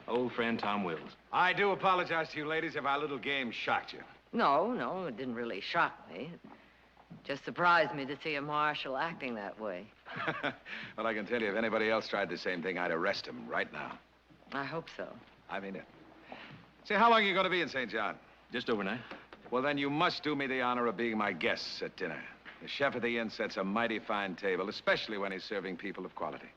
Old friend Tom Wills. I do apologize to you ladies if our little game shocked you. No, it didn't really shock me. It just surprised me to see a marshal acting that way. Well, I can tell you, if anybody else tried the same thing, I'd arrest him right now. I hope so. I mean it. Say, how long are you going to be in St. John? Just overnight. Well, then you must do me the honor of being my guests at dinner. The chef of the inn sets a mighty fine table, especially when he's serving people of quality.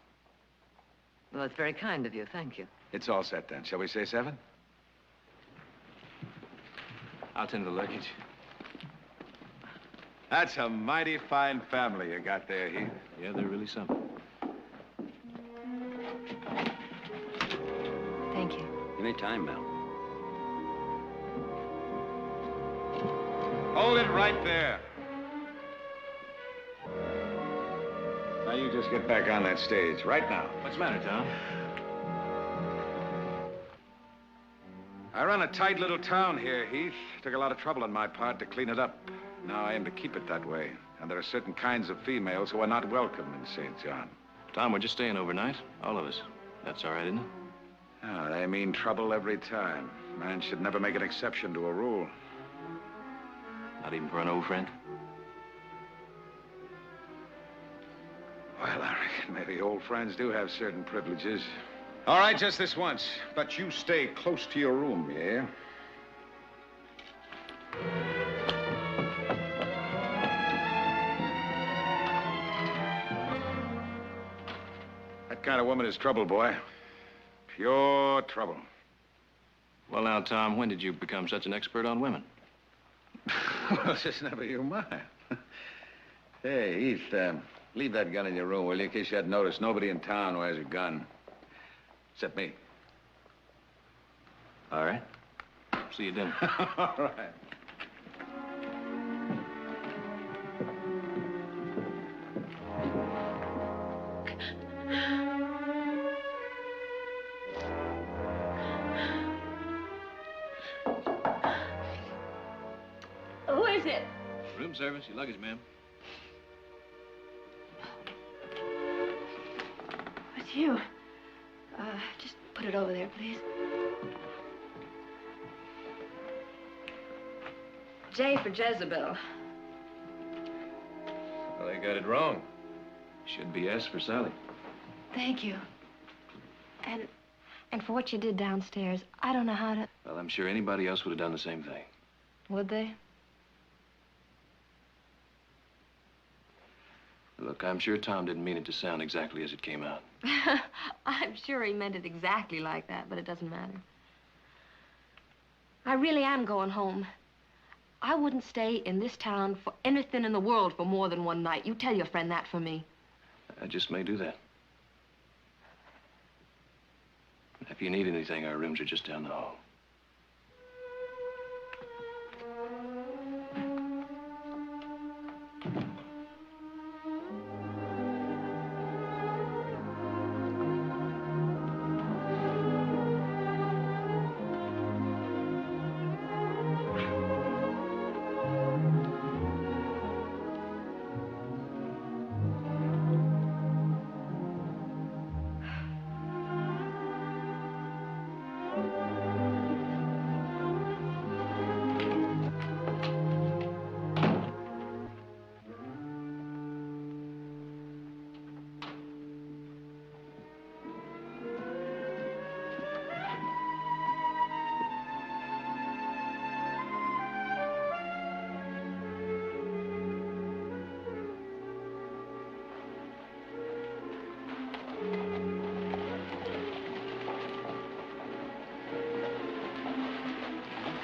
Well, that's very kind of you. Thank you. It's all set then. Shall we say 7? I'll tend to the luggage. That's a mighty fine family you got there, Heath. Yeah, they're really something. Thank you. Anytime, Mel. Hold it right there. Now you just get back on that stage right now. What's the matter, Tom? I run a tight little town here, Heath. Took a lot of trouble on my part to clean it up. Now I aim to keep it that way. And there are certain kinds of females who are not welcome in St. John. Tom, we're just staying overnight. All of us. That's all right, isn't it? Oh, they mean trouble every time. Man should never make an exception to a rule. Not even for an old friend? Well, I reckon maybe old friends do have certain privileges. All right, just this once. But you stay close to your room, yeah? That kind of woman is trouble, boy. Pure trouble. Well, now, Tom, when did you become such an expert on women? Well, just never you mind. Hey, Heath, leave that gun in your room, will you? In case you hadn't noticed, nobody in town wears a gun. Except me. All right. See you then. All right. Who is it? Room service, your luggage, ma'am. It's you. Just put it over there, please. J for Jezebel. Well, they got it wrong. Should be S for Sally. Thank you. And for what you did downstairs, I don't know how to... Well, I'm sure anybody else would have done the same thing. Would they? Look, I'm sure Tom didn't mean it to sound exactly as it came out. I'm sure he meant it exactly like that, but it doesn't matter. I really am going home. I wouldn't stay in this town for anything in the world for more than one night. You tell your friend that for me. I just may do that. If you need anything, our rooms are just down the hall.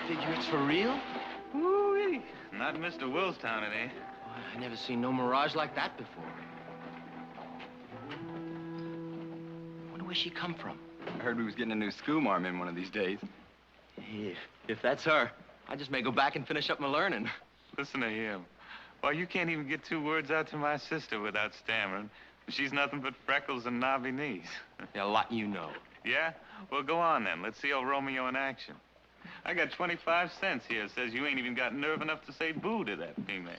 Figure it's for real? Ooh-wee. Not Mr. Willstown, it ain't. I never seen no mirage like that before. Wonder where she come from. heard we was getting a new schoolmarm in one of these days. If that's her, I just may go back and finish up my learning. Listen to him. Why, you can't even get 2 words out to my sister without stammering. She's nothing but freckles and knobby knees. Yeah, a lot you know. Yeah? Well, go on then. Let's see old Romeo in action. I got 25 cents here. It says you ain't even got nerve enough to say boo to that female.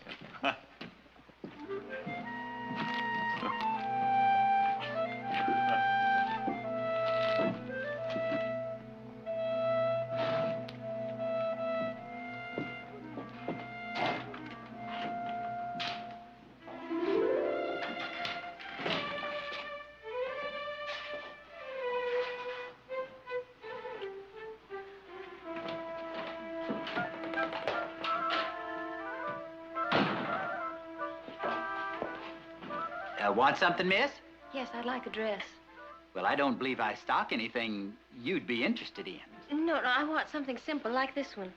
Want something, miss? Yes, I'd like a dress. Well, I don't believe I stock anything you'd be interested in. No, I want something simple like this one.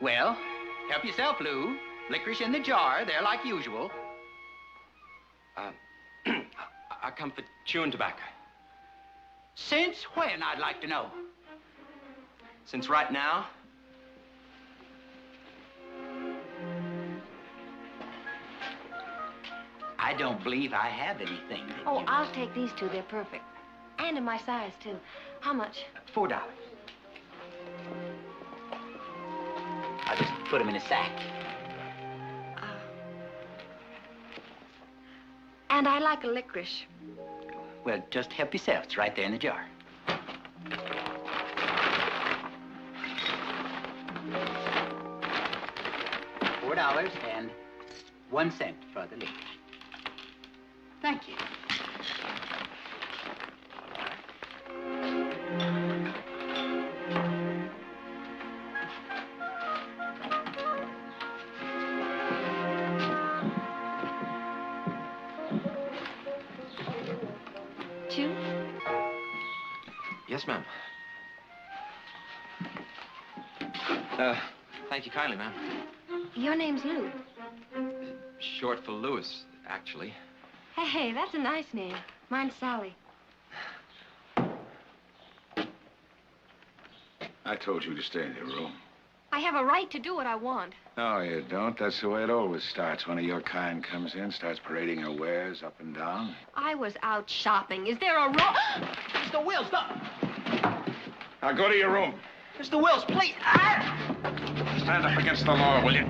Well, help yourself, Lou. Licorice in the jar, they're like usual. I come for chewing tobacco. Since when, I'd like to know? Since right now, I don't believe I have anything. Oh, I'll take these 2. They're perfect. And in my size, too. How much? $4. I'll just put them in a sack. And I like a licorice. Well, just help yourself. It's right there in the jar. $4 and 1 cent for the licorice. Thank you. Two? yes, ma'am. Thank you kindly, ma'am. Your name's Lou. Short for Louis, actually. Hey, that's a nice name. Mine's Sally. I told you to stay in your room. I have a right to do what I want. No, you don't. That's the way it always starts. One of your kind comes in, starts parading her wares up and down. I was out shopping. Is there a rule? Mr. Wills, stop! Now go to your room. Mr. Wills, please! Stand up against the law, will you?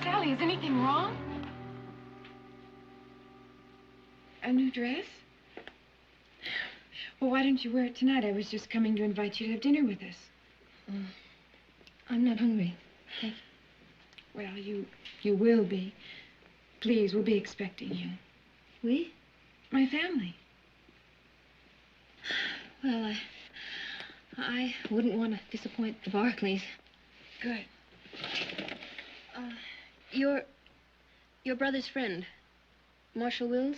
Sally, is anything wrong? A new dress? Well, why don't you wear it tonight? I was just coming to invite you to have dinner with us. I'm not hungry. Thank you. Well, you will be. Please, we'll be expecting you. We? My family. Well, I wouldn't want to disappoint the Barclays. Good. Your brother's friend, Marshal Wills,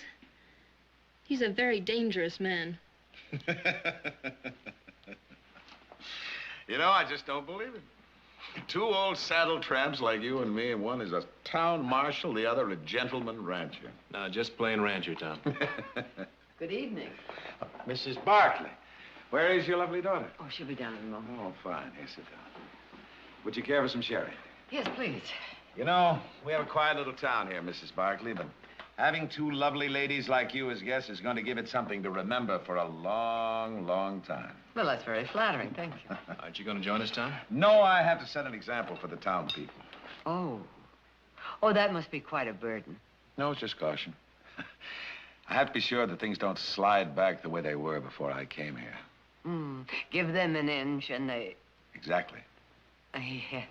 he's a very dangerous man. You know, I just don't believe it. 2 old saddle tramps like you and me, and one is a town marshal, the other a gentleman rancher. No, just plain rancher, Tom. Good evening. Mrs. Barkley, where is your lovely daughter? Oh, she'll be down in a moment. Oh, fine. Here, sit down. Would you care for some sherry? Yes, please. You know, we have a quiet little town here, Mrs. Barkley, but having 2 lovely ladies like you as guests is going to give it something to remember for a long, long time. Well, that's very flattering. Thank you. Aren't you going to join us, Tom? No, I have to set an example for the town people. Oh. Oh, that must be quite a burden. No, it's just caution. I have to be sure that things don't slide back the way they were before I came here. Give them an inch and they... Exactly. Yes.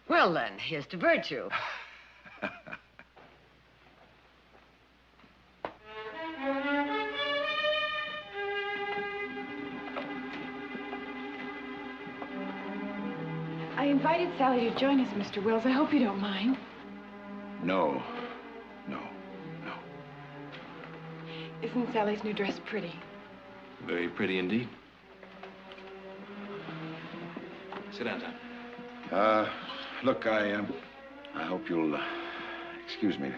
Well, then, here's to virtue. I invited Sally to join us, Mr. Wills. I hope you don't mind. No. Isn't Sally's new dress pretty? Very pretty indeed. Sit down, Tom. Look, I hope you'll excuse me.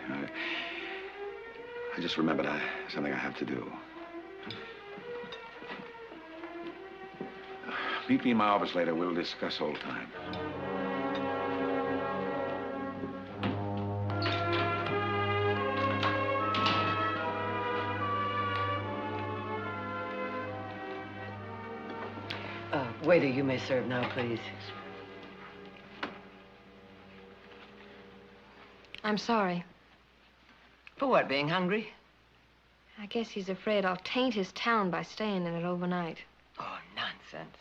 I just remembered something I have to do. Meet me in my office later. We'll discuss old times. Waiter, you may serve now, please. I'm sorry. For what, being hungry? I guess he's afraid I'll taint his town by staying in it overnight. Oh, nonsense.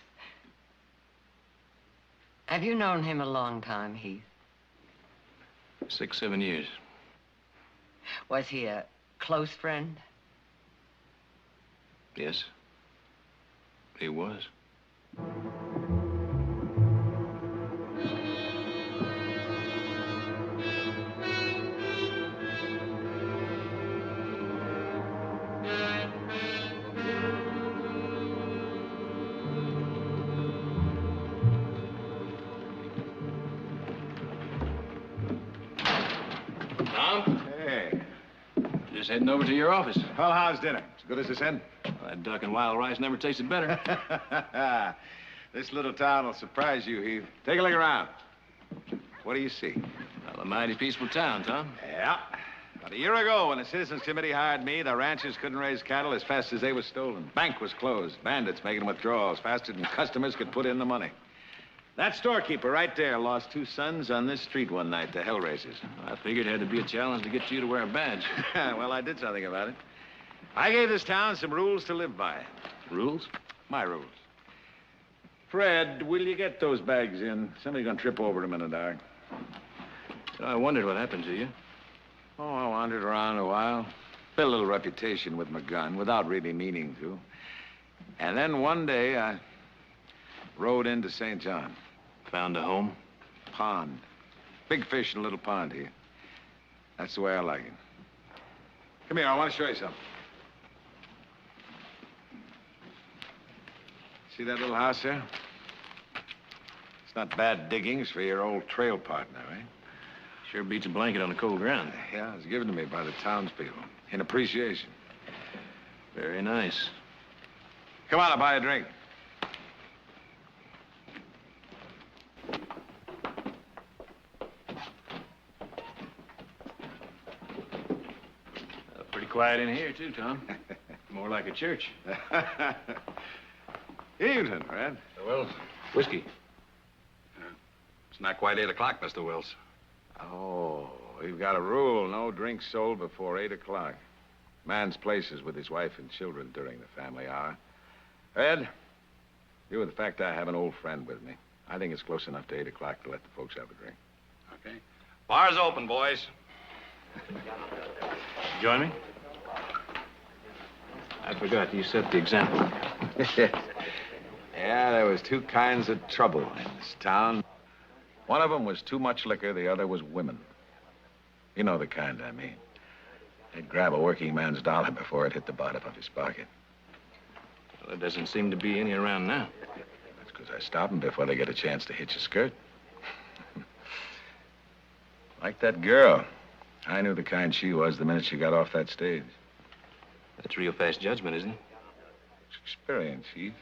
Have you known him a long time, Heath? 6, 7 years. Was he a close friend? Yes. He was. Tom? Hey. Just heading over to your office. Well, how's dinner? As good as this end? Well, that duck and wild rice never tasted better. This little town will surprise you, Heath. Take a look around. What do you see? Well, a mighty peaceful town, Tom. Yeah. About a year ago, when the Citizens Committee hired me, the ranchers couldn't raise cattle as fast as they were stolen. Bank was closed. Bandits making withdrawals faster than customers could put in the money. That storekeeper right there lost 2 sons on this street one night to hell raisers. I figured it had to be a challenge to get you to wear a badge. Well, I did something about it. I gave this town some rules to live by. Rules? My rules. Fred, will you get those bags in? Somebody's gonna trip over them in the dark. I wondered what happened to you. Oh, I wandered around a while. Built a little reputation with my gun without really meaning to. And then one day, I rode into St. John. Found a home? Pond. Big fish in a little pond here. That's the way I like it. Come here, I want to show you something. See that little house there? It's not bad diggings for your old trail partner, eh? Sure beats a blanket on the cold ground. Yeah, it was given to me by the townspeople in appreciation. Very nice. Come on, I'll buy a drink. Pretty quiet in here, too, Tom. More like a church. Evening, Fred. Wills. Whiskey. It's not quite 8 o'clock, Mr. Wills. Oh, we've got a rule. No drinks sold before 8 o'clock. Man's place is with his wife and children during the family hour. Fred, due to the fact I have an old friend with me, I think it's close enough to 8 o'clock to let the folks have a drink. Okay. Bar's open, boys. Join me? I forgot. You set the example. Yeah, there was 2 kinds of trouble in this town. One of them was too much liquor, the other was women. You know the kind I mean. They'd grab a working man's dollar before it hit the bottom of his pocket. Well, there doesn't seem to be any around now. That's because I stop them before they get a chance to hitch a skirt. Like that girl. I knew the kind she was the minute she got off that stage. That's real fast judgment, isn't it? It's experience, Heath.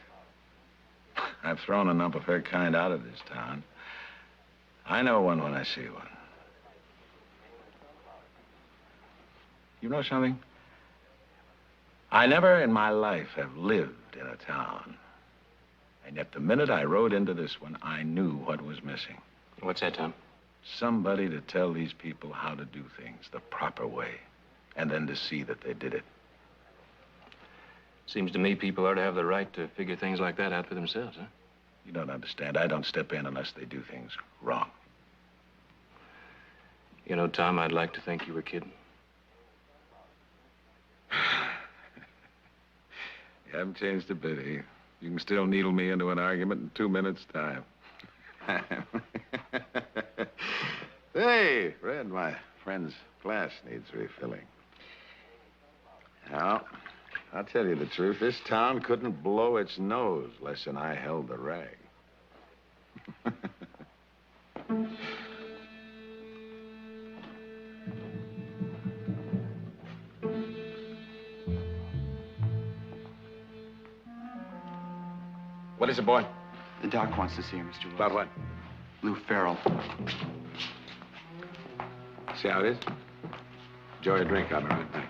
I've thrown enough of her kind out of this town. I know one when I see one. You know something? I never in my life have lived in a town. And yet the minute I rode into this one, I knew what was missing. What's that, Tom? Somebody to tell these people how to do things the proper way, and then to see that they did it. Seems to me people ought to have the right to figure things like that out for themselves, huh? You don't understand. I don't step in unless they do things wrong. You know, Tom, I'd like to think you were kidding. You haven't changed a bit, eh? You can still needle me into an argument in 2 minutes' time. Hey, Fred, my friend's glass needs refilling. Now, I'll tell you the truth. This town couldn't blow its nose less than I held the rag. What is it, boy? The doc wants to see you, Mr. Wilson. About what? Lou Farrell. See how it is? Enjoy a drink. I'll be right back.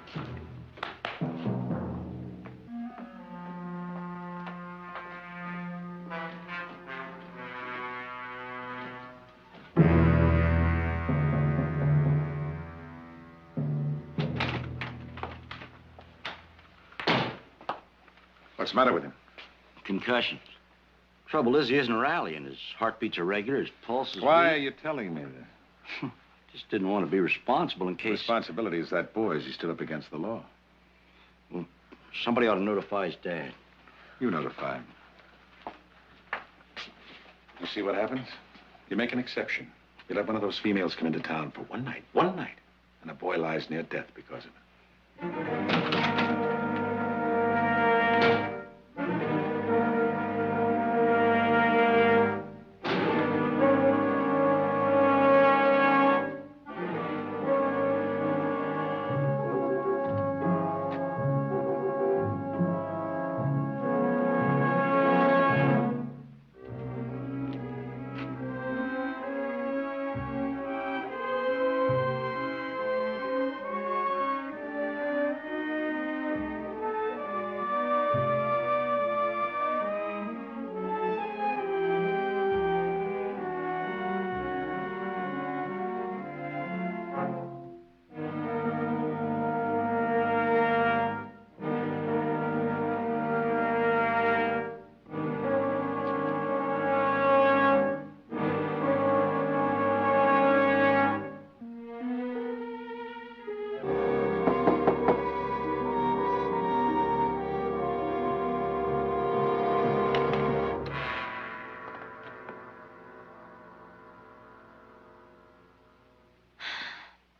What's the matter with him? Concussion. Trouble is, he isn't rallying. His heartbeats are regular, his pulse is Why are weak. you telling me this? Just didn't want to be responsible in case... Responsibility is that boy's. He's still up against the law. Well, somebody ought to notify his dad. You notify him. You see what happens? You make an exception. You let one of those females come into town for one night, and a boy lies near death because of it.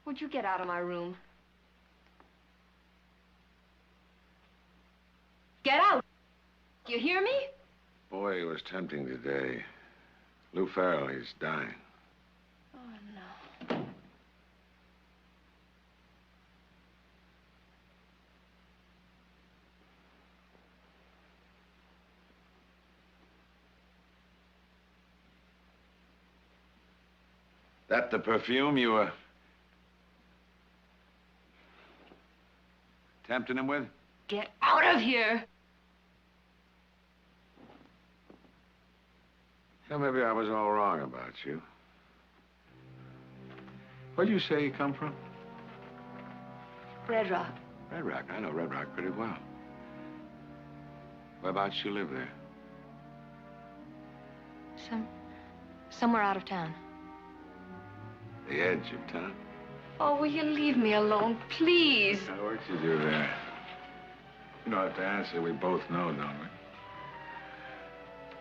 Would you get out of my room? Get out! You hear me? Boy, it was tempting today. Lou Farrell, he's dying. Oh, no. That the perfume you were tempting him with? Get out of here! Well, maybe I was all wrong about you. Where'd you say you come from? Red Rock. Red Rock. I know Red Rock pretty well. Whereabouts you live there? Somewhere out of town. The edge of town? Oh, will you leave me alone, please? Now, what you do there? You don't have to answer. We both know, don't we?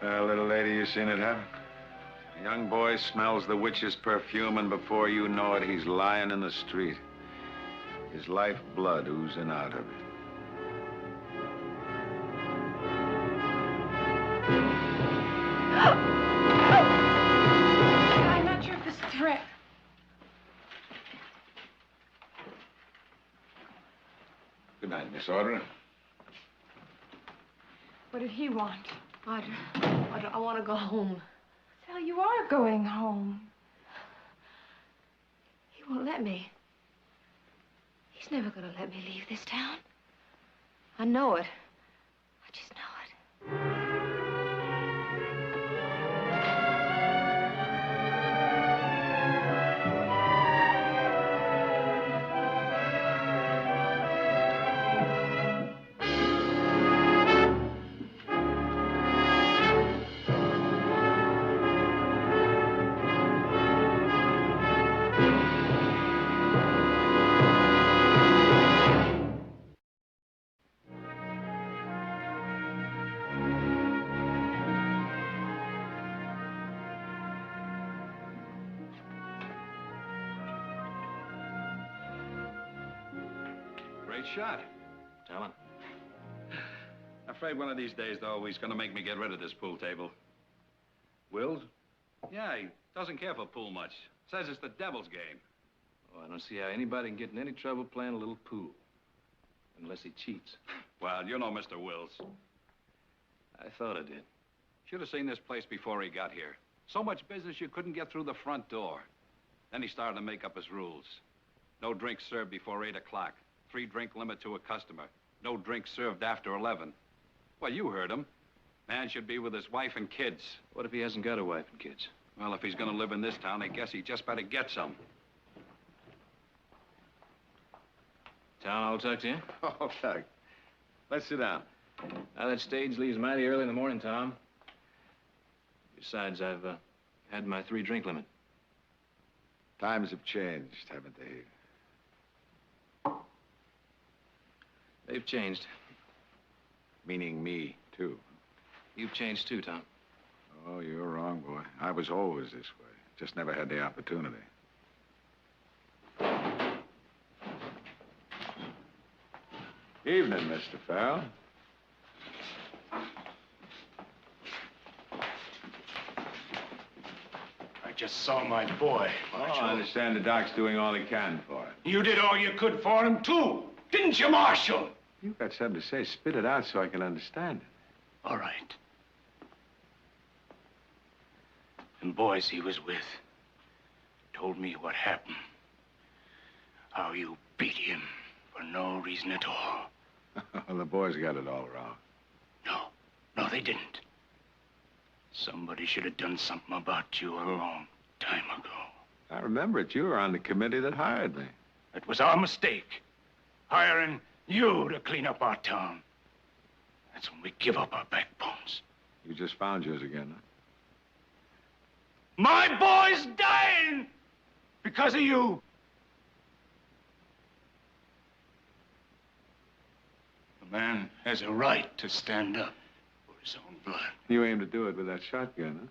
Well, little lady, you seen it happen? A young boy smells the witch's perfume, and before you know it, he's lying in the street. His life blood oozing out of it. I'm not sure if this is correct. Good night, Miss Audrey. What did he want? I want to go home. Sal, you are going home. He won't let me. He's never going to let me leave this town. I know it. I just know it. Great shot. Tell him. Afraid one of these days, though, he's gonna make me get rid of this pool table. Wills? Yeah, he doesn't care for pool much. Says it's the devil's game. Oh, I don't see how anybody can get in any trouble playing a little pool. Unless he cheats. Well, you know Mr. Wills. I thought I did. Should have seen this place before he got here. So much business you couldn't get through the front door. Then he started to make up his rules. No drinks served before 8 o'clock. 3-drink limit to a customer. No drinks served after 11. Well, you heard him. Man should be with his wife and kids. What if he hasn't got a wife and kids? Well, if he's gonna live in this town, I guess he just better get some. Town, I'll talk to you. Oh, Doug. Let's sit down. Now, that stage leaves mighty early in the morning, Tom. Besides, I've had my 3-drink limit. Times have changed, haven't they? They've changed. Meaning me, too. You've changed too, Tom. Oh, you're wrong, boy. I was always this way. Just never had the opportunity. Evening, Mr. Farrell. I just saw my boy, Marshal. Oh, I understand the doc's doing all he can for him. You did all you could for him, too. Didn't you, Marshal? You've got something to say. Spit it out so I can understand it. All right. Them boys he was with told me what happened. How you beat him for no reason at all. Well, the boys got it all wrong. No, they didn't. Somebody should have done something about you a long time ago. I remember it. You were on the committee that hired me. It was our mistake. Hiring you to clean up our town. That's when we give up our backbones. You just found yours again, huh? My boy's dying because of you. A man has a right to stand up for his own blood. You aim to do it with that shotgun, huh?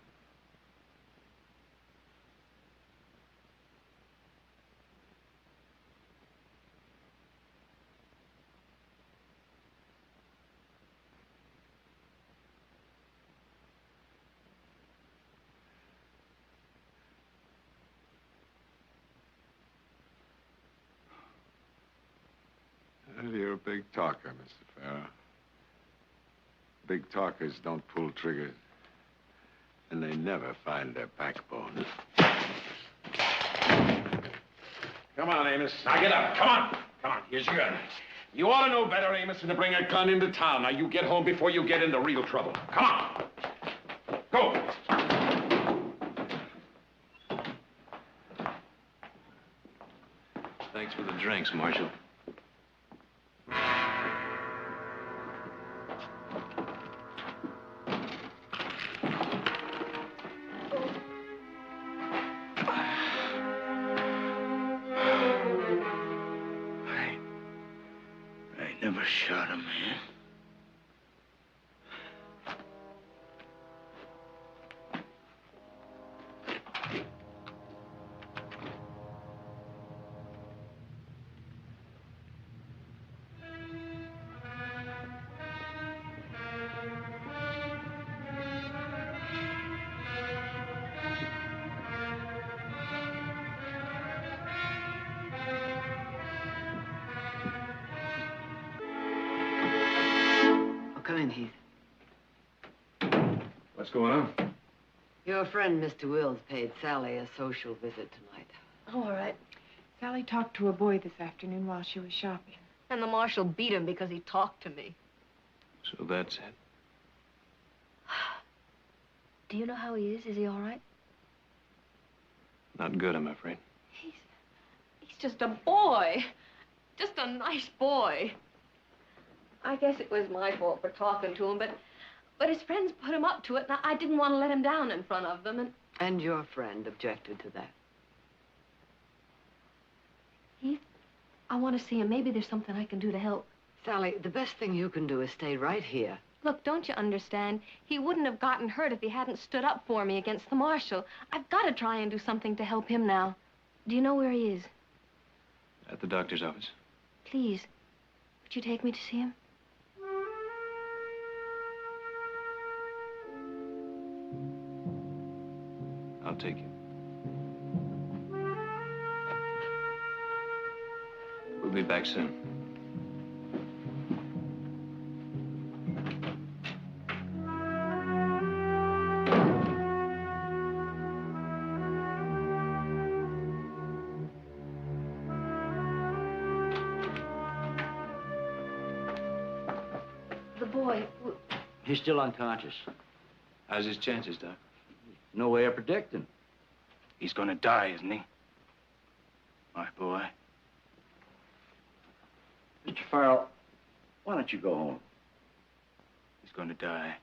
Well, you're a big talker, Mr. Farrell. Big talkers don't pull triggers. And they never find their backbone. Come on, Amos. Now get up. Come on. Come on. Here's your gun. You ought to know better, Amos, than to bring a gun into town. Now, you get home before you get into real trouble. Come on. Go. Thanks for the drinks, Marshal. I never shot a man. Come in, Heath. What's going on? Your friend, Mr. Wills, paid Sally a social visit tonight. Oh, all right. Sally talked to a boy this afternoon while she was shopping. And the marshal beat him because he talked to me. So that's it. Do you know how he is? Is he all right? Not good, I'm afraid. He's just a boy. Just a nice boy. I guess it was my fault for talking to him, but his friends put him up to it, and I didn't want to let him down in front of them, And your friend objected to that. Heath, I want to see him. Maybe there's something I can do to help. Sally, the best thing you can do is stay right here. Look, don't you understand? He wouldn't have gotten hurt if he hadn't stood up for me against the marshal. I've got to try and do something to help him now. Do you know where he is? At the doctor's office. Please, Could you take me to see him? I'll take you. We'll be back soon. The boy. He's still unconscious. How's his chances, Doc? No way of predicting. He's gonna die, isn't he? My boy. Mr. Farrell, why don't you go home? He's gonna die.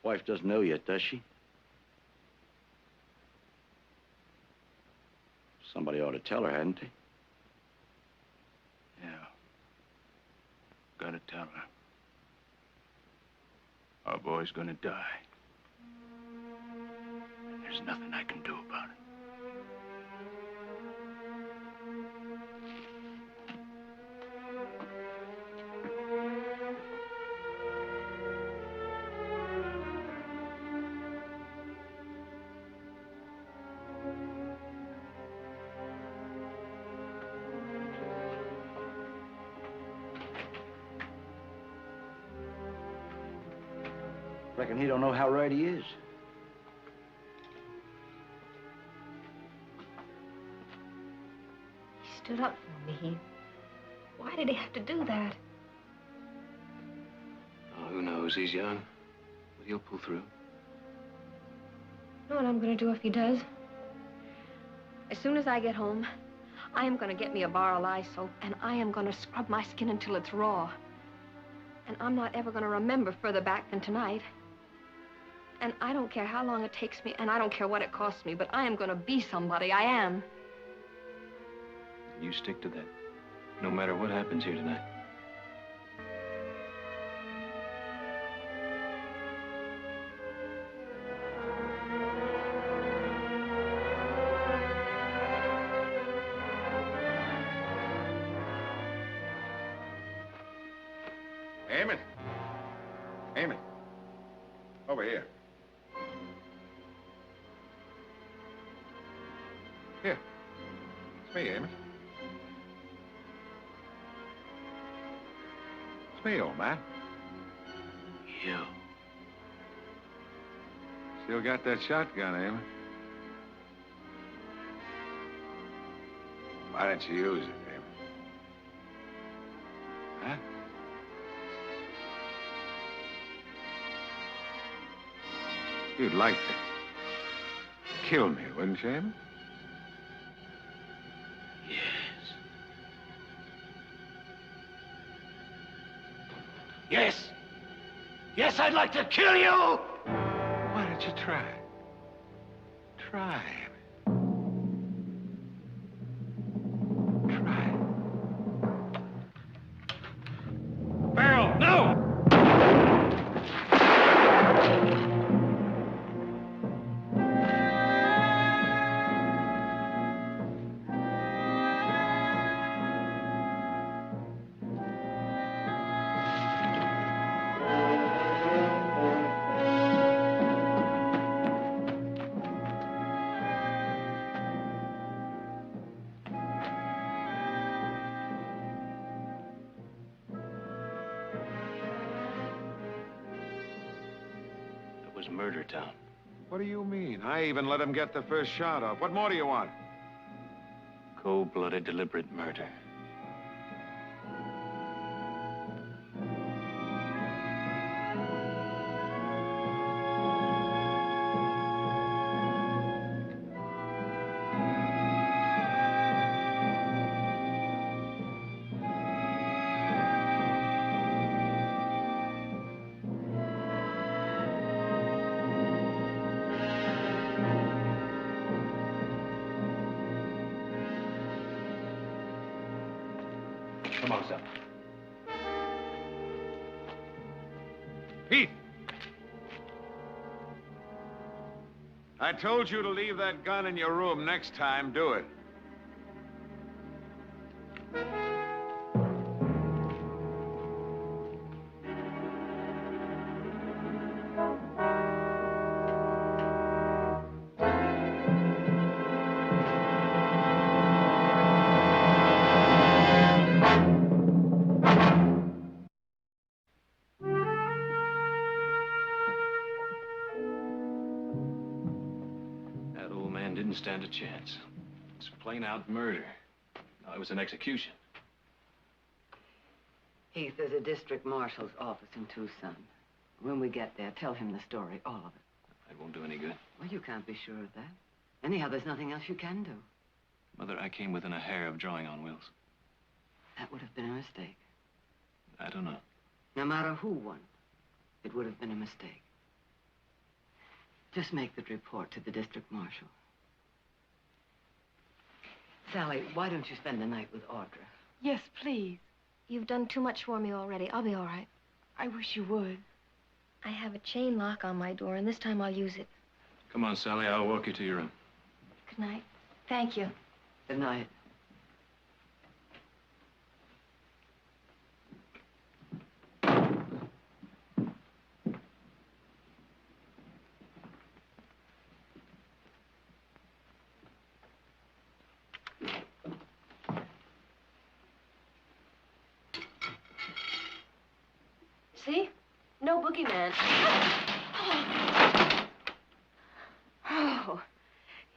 Wife doesn't know yet, does she? Somebody ought to tell her, hadn't they? Yeah. Gotta tell her. Our boy's gonna die. And there's nothing I can do about it. Reckon he don't know how right he is. He stood up for me. Why did he have to do that? Oh, who knows? He's young. But he'll pull through. You know what I'm going to do if he does? As soon as I get home, I am going to get me a bar of lye soap, and I am going to scrub my skin until it's raw. And I'm not ever going to remember further back than tonight. And I don't care how long it takes me, and I don't care what it costs me, but I am going to be somebody. I am. You stick to that, no matter what happens here tonight. Eamon. Eamon. Over here. Here. It's me, Eamon. It's me, old man. You. Still got that shotgun, Eamon. Why don't you use it, Eamon? Huh? You'd like to kill me, wouldn't you, Eamon? Yes. Yes, I'd like to kill you! Why don't you try? Try, Farrell, no! It was murder town. What do you mean? I even let him get the first shot off. What more do you want? Cold-blooded, deliberate murder. Come on, son. Pete! I told you to leave that gun in your room. Next time, do it. didn't stand a chance. It's plain out murder. No, it was an execution. Heath, there's a district marshal's office in Tucson. When we get there, tell him the story, all of it. It won't do any good. Well, you can't be sure of that. Anyhow, there's nothing else you can do. Mother, I came within a hair of drawing on Wills. That would have been a mistake. I don't know. No matter who won, it would have been a mistake. Just make that report to the district marshal. Sally, why don't you spend the night with Audra? Yes, please. You've done too much for me already. I'll be all right. I wish you would. I have a chain lock on my door, and this time I'll use it. Come on, Sally. I'll walk you to your room. Good night. Thank you. Good night. See? No boogeyman. Oh,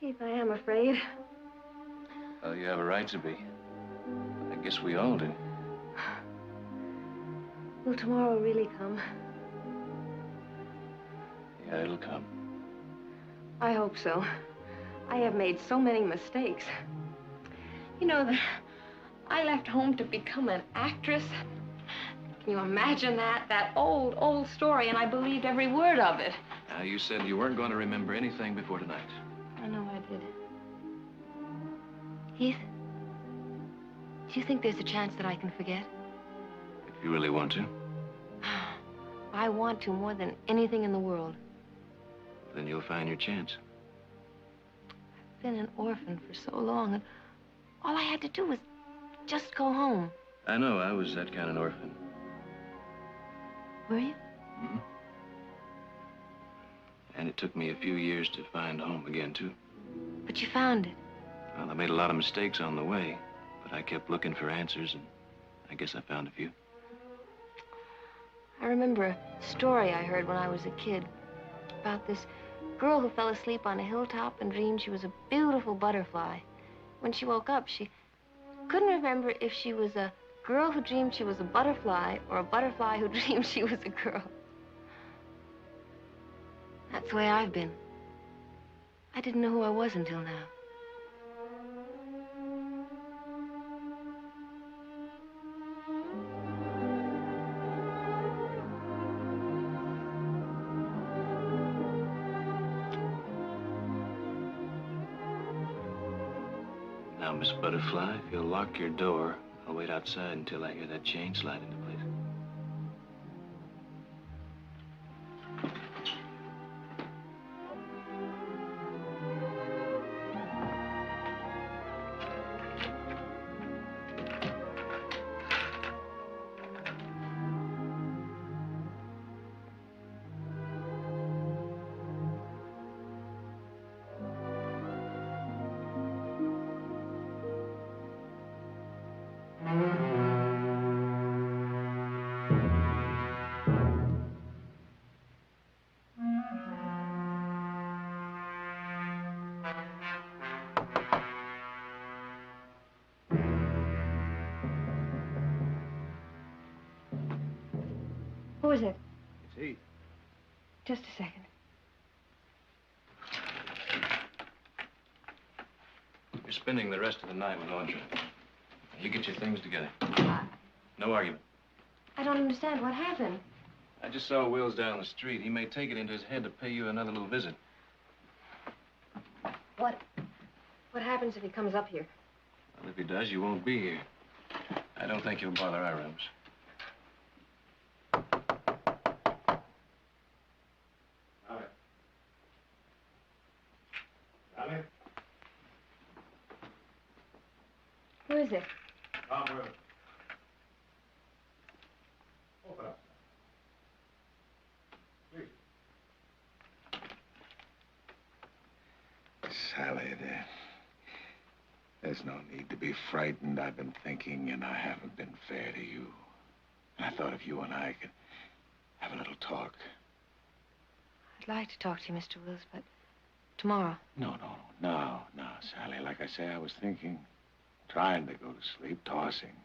Heath, I am afraid. Well, you have a right to be. I guess we all do. Will tomorrow really come? Yeah, it'll come. I hope so. I have made so many mistakes. You know that I left home to become an actress. Can you imagine that? That old, old story, and I believed every word of it. Now, you said you weren't going to remember anything before tonight. I know I did. Heath, do you think there's a chance that I can forget? If you really want to, I want to more than anything in the world. then you'll find your chance. I've been an orphan for so long, and all I had to do was just go home. I know, I was that kind of orphan. Were you? Mm-hmm. And it took me a few years to find home again, too. But you found it. Well, I made a lot of mistakes on the way, but I kept looking for answers, and I guess I found a few. I remember a story I heard when I was a kid about this girl who fell asleep on a hilltop and dreamed she was a beautiful butterfly. When she woke up, she couldn't remember if she was a girl who dreamed she was a butterfly or a butterfly who dreamed she was a girl. That's the way I've been. I didn't know who I was until now. Now, Miss Butterfly, if you'll lock your door, I'll wait outside until I hear that chain slide into place. Who is it? It's Heath. Just a second. You're spending the rest of the night with Audra. You get your things together. No argument. I don't understand. What happened? I just saw Wills down the street. He may take it into his head to pay you another little visit. What happens if he comes up here? Well, if he does, you won't be here. I don't think he'll bother our rooms. Who is it? Tom Wills. Open up. Please. Sally, there's no need to be frightened. I've been thinking, and I haven't been fair to you. I thought if you and I could have a little talk. I'd like to talk to you, Mr. Wills, but Tomorrow. No, Sally. Like I say, I was thinking, trying to go to sleep, tossing,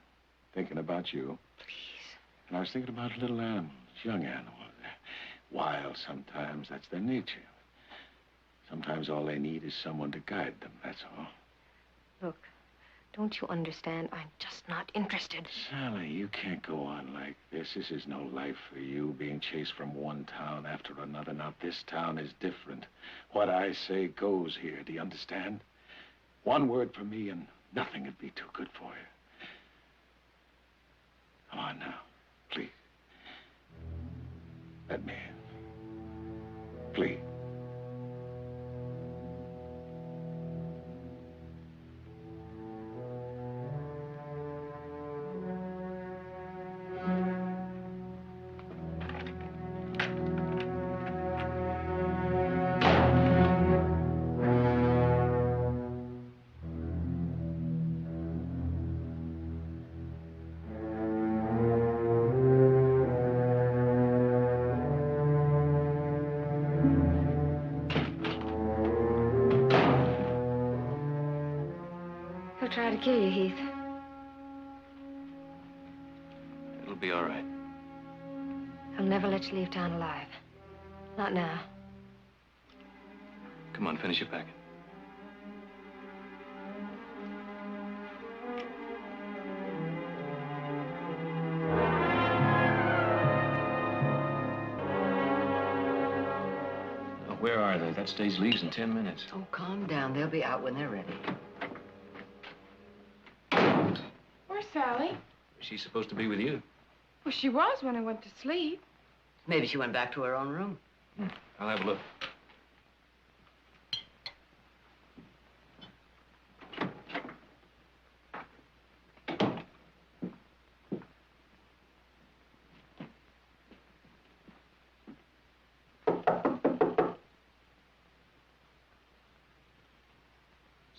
thinking about you. Please. And I was thinking about little animals, young animals. They're wild sometimes, that's their nature. Sometimes all they need is someone to guide them, that's all. Look, don't you understand? I'm just not interested. Sally, you can't go on like this. This is no life for you, being chased from one town after another. Now, this town is different. What I say goes here, do you understand? One word from me and nothing would be too good for you. Come on now, please. Let me in. Please. He'll try to kill you, Heath. It'll be all right. He'll never let you leave town alive. Not now. Come on, finish your packing. Now, where are they? That stage leaves in 10 minutes. Oh, calm down. They'll be out when they're ready. Where's Sally? She's supposed to be with you. Well, she was when I went to sleep. Maybe she went back to her own room. I'll have a look.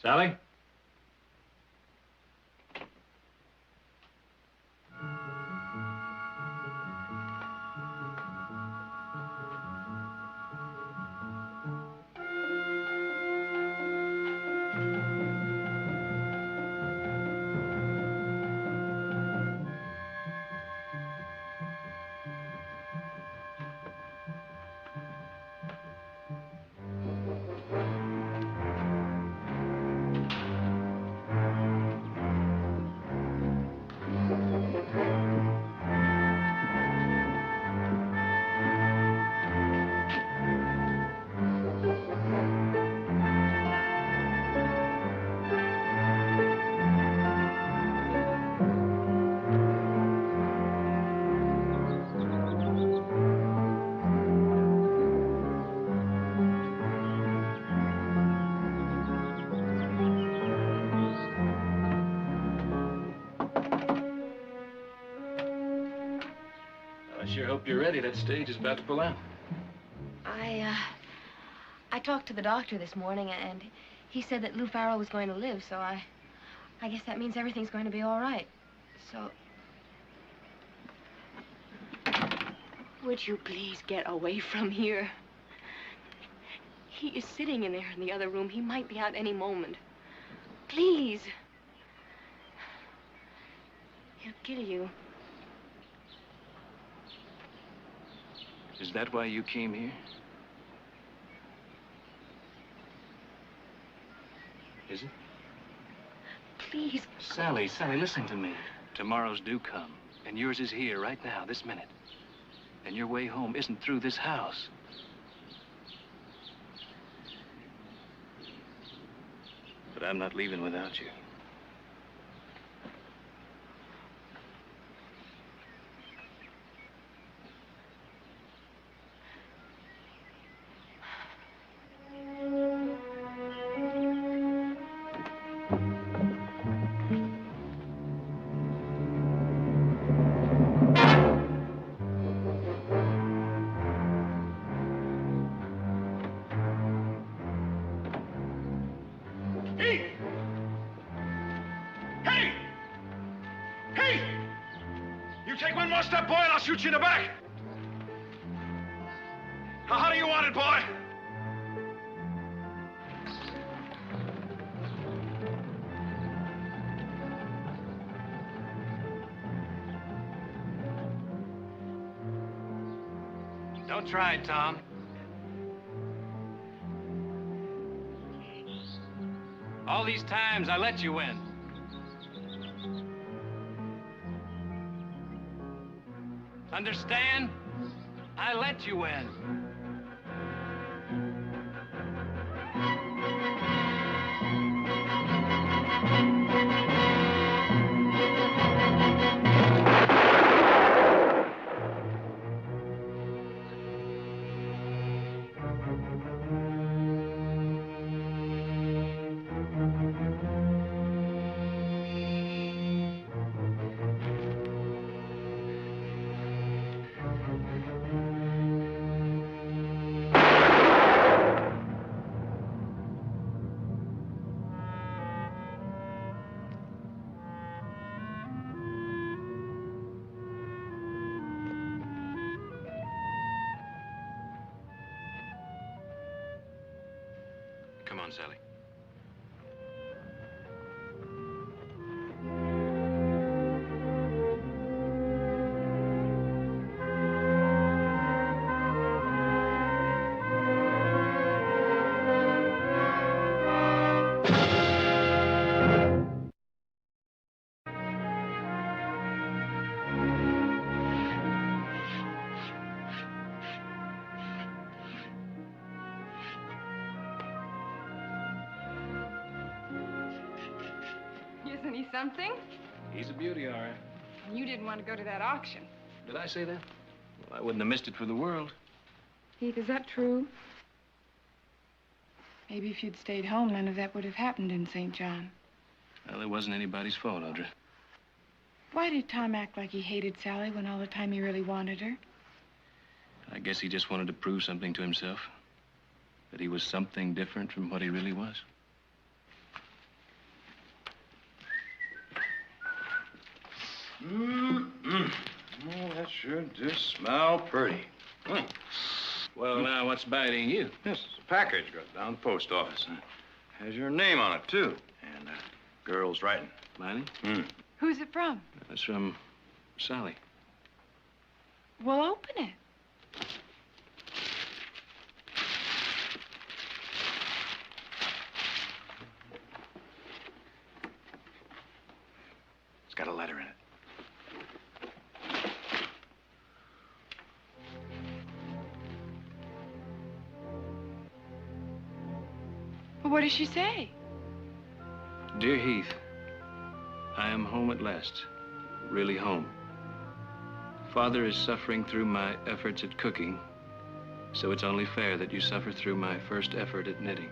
Sally? I sure hope you're ready. That stage is about to pull out. I talked to the doctor this morning, and he said that Lou Farrell was going to live, so I guess that means everything's going to be all right. So... Would you please get away from here? He is sitting in there in the other room. He might be out any moment. Please. He'll kill you. Is that why you came here? Is it? Please. Sally, listen to me. Tomorrow's due come, and yours is here right now, this minute. And your way home isn't through this house. But I'm not leaving without you. Step, boy, and I'll shoot you in the back. Now, how do you want it, boy? Don't try, Tom. All these times I let you win. Understand? I let you win. Come on, Sally. Isn't he something? He's a beauty, all right. You didn't want to go to that auction. Did I say that? Well, I wouldn't have missed it for the world. Heath, is that true? Maybe if you'd stayed home, none of that would have happened in St. John. Well, it wasn't anybody's fault, Audra. Why did Tom act like he hated Sally when all the time he really wanted her? I guess he just wanted to prove something to himself. That he was something different from what he really was. Oh, that sure does smell pretty. Well, now, what's biting you? This is a package got down the post office. Has your name on it, too. And girl's writing. My name? Who's it from? It's from Sally. Well, open it. It's got a letter in it. Well, what does she say? Dear Heath, I am home at last. Really home. Father is suffering through my efforts at cooking, so it's only fair that you suffer through my first effort at knitting.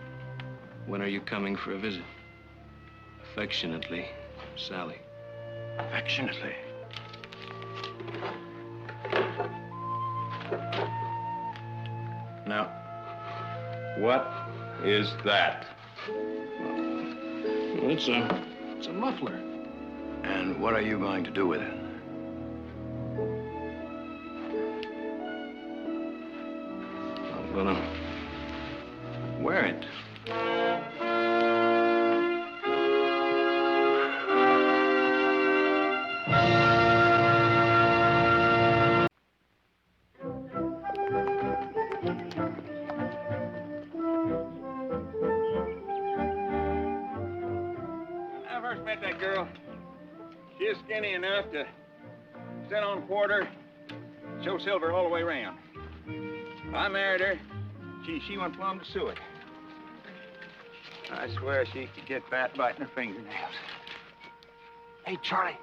When are you coming for a visit? Affectionately, Sally. Affectionately. Now, what is that? Well, it's a muffler. And what are you going to do with it? I'm gonna wear it. I first met that girl. She was skinny enough to sit on quarter, show silver all the way around. I married her. She went plumb to suet. I swear she could get fat biting her fingernails. Hey, Charlie,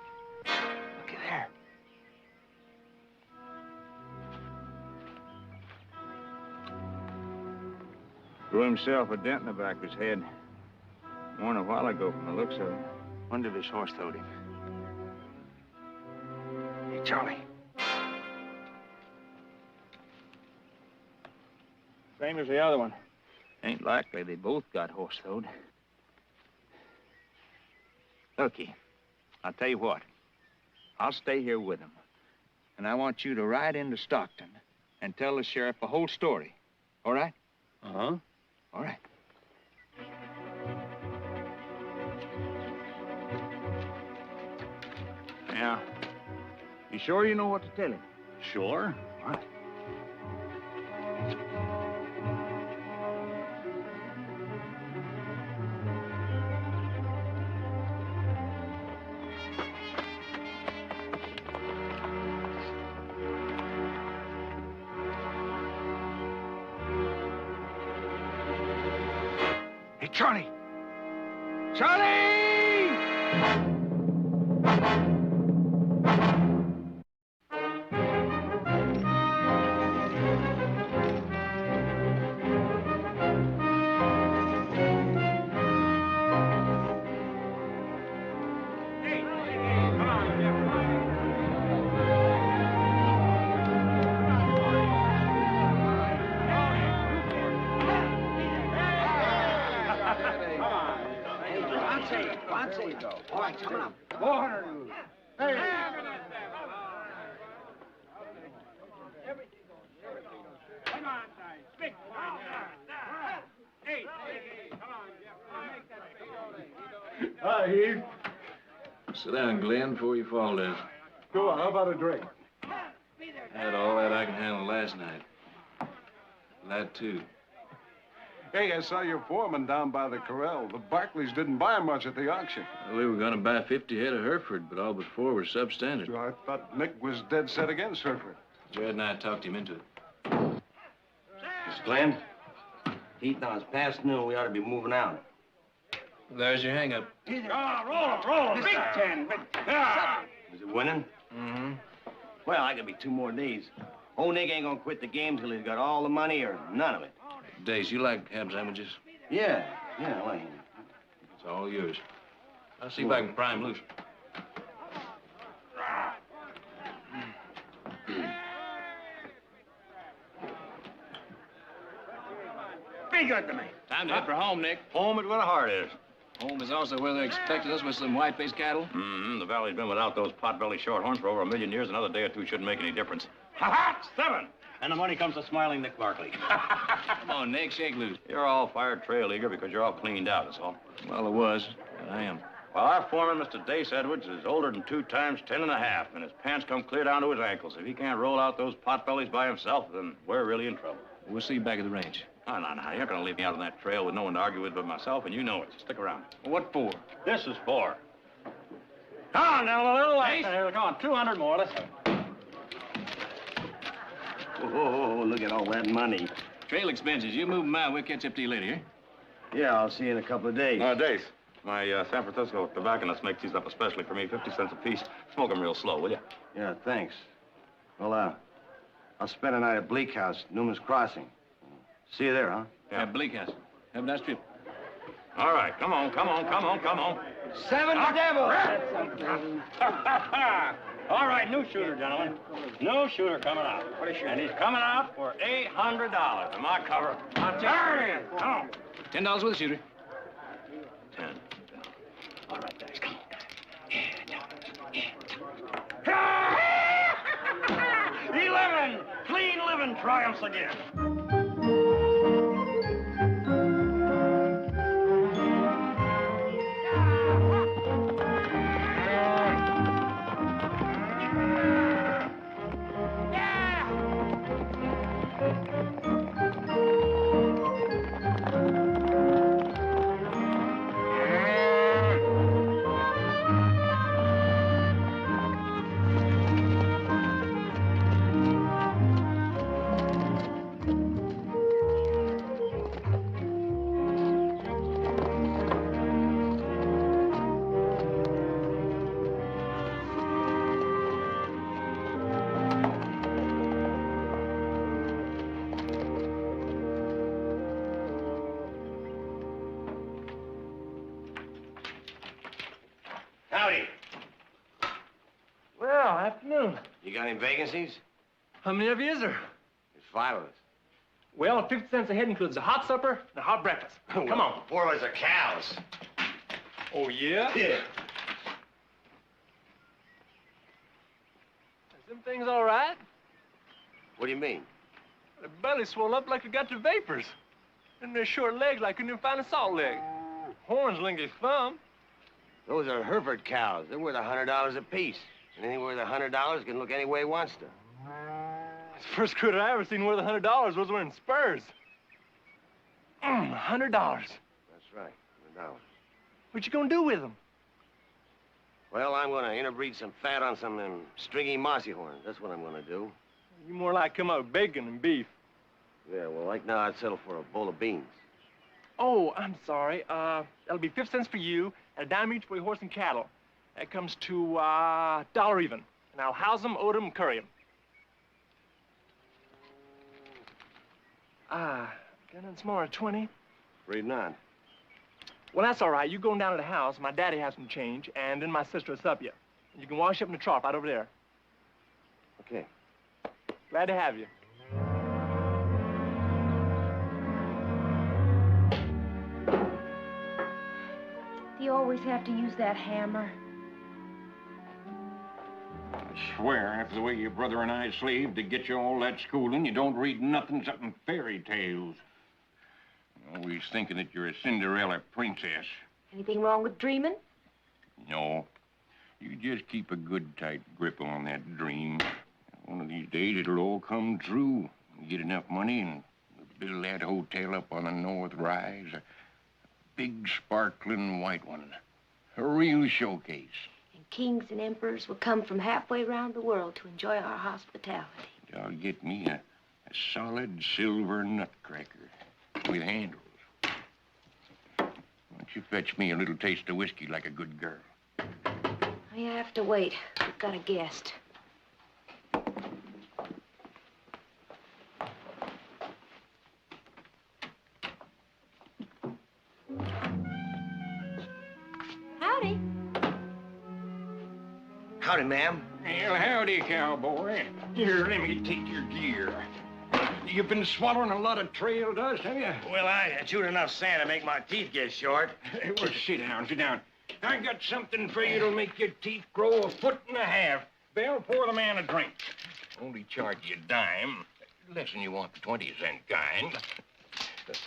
looky there. Blew himself a dent in the back of his head. Worn a while ago from the looks of him. Wonder if his horse throwed him. Hey, Charlie. Same as the other one. Ain't likely they both got horse-throwed. Looky, I'll tell you what. I'll stay here with him. And I want you to ride into Stockton and tell the sheriff the whole story. All right? Uh-huh. All right. Now, you sure you know what to tell him? Sure. All right. Charlie! Charlie! All right, coming up. 400. Hey! Come on, guys. Big one. Hey, come on, Jeff. Hi, Heath. Sit down, Glenn, before you fall down. Go on, how about a drink? Had all that I can handle last night. That, too. Hey, I saw your foreman down by the corral. The Barclays didn't buy much at the auction. Well, we were going to buy 50 head of Hereford, but all but 4 were substandard. So I thought Nick was dead set against Hereford. Jared and I talked him into it. Mr. Glenn, Heath, now it's past noon. We ought to be moving out. There's your hang-up. Roll him. Big 10. Is it winning? Mm-hmm. Well, I could be 2 more days. Old Nick ain't gonna quit the game till he's got all the money or none of it. Dace, you like ham sandwiches? Yeah, I like him. It's all yours. I'll see if I can pry him loose. Be good to me. Time to head for home, Nick. Home is where the heart is. Home is also where they expected us with some white-faced cattle. The valley's been without those pot-bellied shorthorns for over 1,000,000 years. Another day or two shouldn't make any difference. Ha-ha! 7! And the money comes to smiling Nick Barkley. Come on, Nick, shake loose. You're all fired trail eager because you're all cleaned out, that's all. Well, it was, but I am. Well, our foreman, Mr. Dace Edwards, is older than 2 times 10 and a half, and his pants come clear down to his ankles. If he can't roll out those potbellies by himself, then we're really in trouble. We'll see you back at the range. No. You're not going to leave me out on that trail with no one to argue with but myself, and you know it. Stick around. What for? This is for. Come on, now, a little less. Come on, 200 more. Let's go. Oh, look at all that money. Trail expenses. You move them out. We'll catch up to you later, eh? Yeah, I'll see you in a couple of days. Dace, my San Francisco tobacconist makes these up especially for me, 50 cents a piece. Smoke them real slow, will you? Yeah, thanks. Well, I'll spend a night at Bleak House, Newman's Crossing. See you there, huh? Yeah, Bleak House. Have a nice trip. All right, come on. 7 devil! All right, new shooter, gentlemen. New shooter coming out. And he's coming out for $800. Am I cover? Turn in. Come on. $10 with a shooter. 10. All right, guys, come on. 11! Clean living triumphs again. Howdy. Well, afternoon. You got any vacancies? How many of you is there? There's 5 of us. Well, 50 cents a head includes a hot supper and a hot breakfast. Come on. 4 of us are cows. Oh, yeah? Yeah. Is them things all right? What do you mean? The belly swelled up like it got the vapors. And their short legs like you didn't find a salt leg. Horns link his thumb. Those are Hereford cows. They're worth $100 apiece. Anything worth $100 can look any way it wants to. It's the first critter I ever seen worth $100 was wearing spurs. $100. That's right, $100. What you gonna do with them? Well, I'm gonna interbreed some fat on some of them stringy mossy horns. That's what I'm gonna do. You more like come out with bacon and beef. Yeah, well, right now I'd settle for a bowl of beans. Oh, I'm sorry. That'll be 5 cents for you and a dime each for your horse and cattle. That comes to $1 even. And I'll house them, odor them, and curry them. Got nothing smaller than 20? Afraid not. Well, that's all right. You go down to the house. My daddy has some change, and then my sister will sub you. You can wash up in the trough out over there. Okay. Glad to have you. Do you always have to use that hammer? I swear, after the way your brother and I slaved to get you all that schooling, you don't read nothing except in fairy tales. Always thinking that you're a Cinderella princess. Anything wrong with dreaming? No. You just keep a good, tight grip on that dream. One of these days, it'll all come true. You get enough money and build that hotel up on the North Rise. A big, sparkling white one. A real showcase. And kings and emperors will come from halfway around the world to enjoy our hospitality. I'll get me a solid silver nutcracker with handles. Why don't you fetch me a little taste of whiskey like a good girl? You have to wait. We've got a guest. Howdy. Howdy, ma'am. Well, howdy, cowboy. Here, let me take your gear. You've been swallowing a lot of trail dust, have you? Well, I chewed enough sand to make my teeth get short. Well, sit down, sit down. I got something for you that'll make your teeth grow 1.5 feet. Belle, pour the man a drink. Only charge you a dime. Less than you want the 20-cent kind.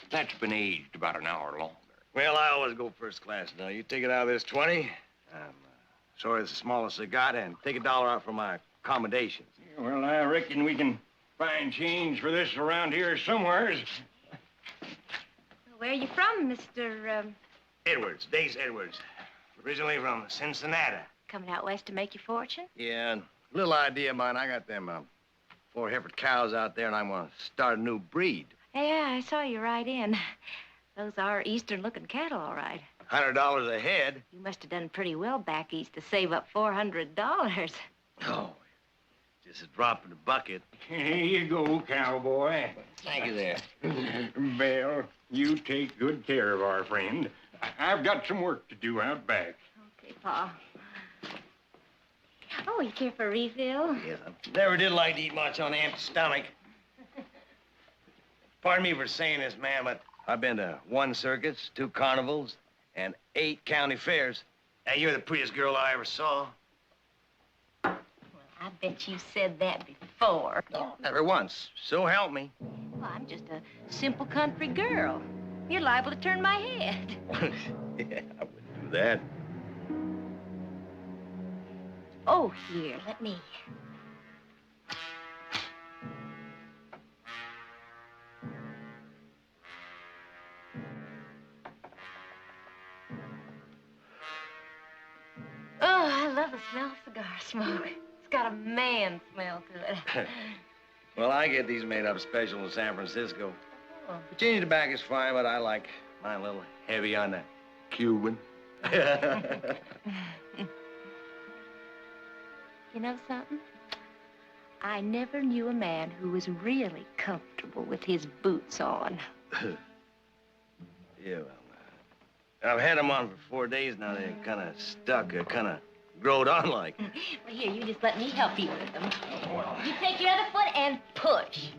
That's been aged about an hour longer. Well, I always go first class. Now, you take it out of this 20. I'm sorry it's the smallest I got, and take $1 out for my accommodations. Yeah, well, I reckon we can find change for this around here somewheres. Where are you from, Mr. Edwards, Dace Edwards. Originally from Cincinnati. Coming out west to make your fortune? Yeah, little idea of mine. I got them 4 Hereford cows out there, and I'm going to start a new breed. Yeah, I saw you ride in. Those are eastern-looking cattle, all right. $100 a head. You must have done pretty well back east to save up $400. Oh, just a drop in the bucket. Here you go, cowboy. Thank you there. Belle, you take good care of our friend. I've got some work to do out back. Okay, Pa. Oh, you care for a refill? Yes, I never did like to eat much on an empty stomach. Pardon me for saying this, ma'am, but I've been to 1 circus, 2 carnivals, and 8 county fairs. And you're the prettiest girl I ever saw. Well, I bet you said that before. No, never once. So help me. Well, I'm just a simple country girl. You're liable to turn my head. Yeah, I wouldn't do that. Oh, here, let me. Oh, I love the smell of cigar smoke. It's got a man smell to it. Well, I get these made up special in San Francisco. Oh. Virginia tobacco's fine, but I like mine a little heavy on the Cuban. You know something? I never knew a man who was really comfortable with his boots on. Yeah, well, I've had them on for 4 days now. They're kind of stuck. They're kind of growed on like. Well, here, you just let me help you with them. You take your other foot and push.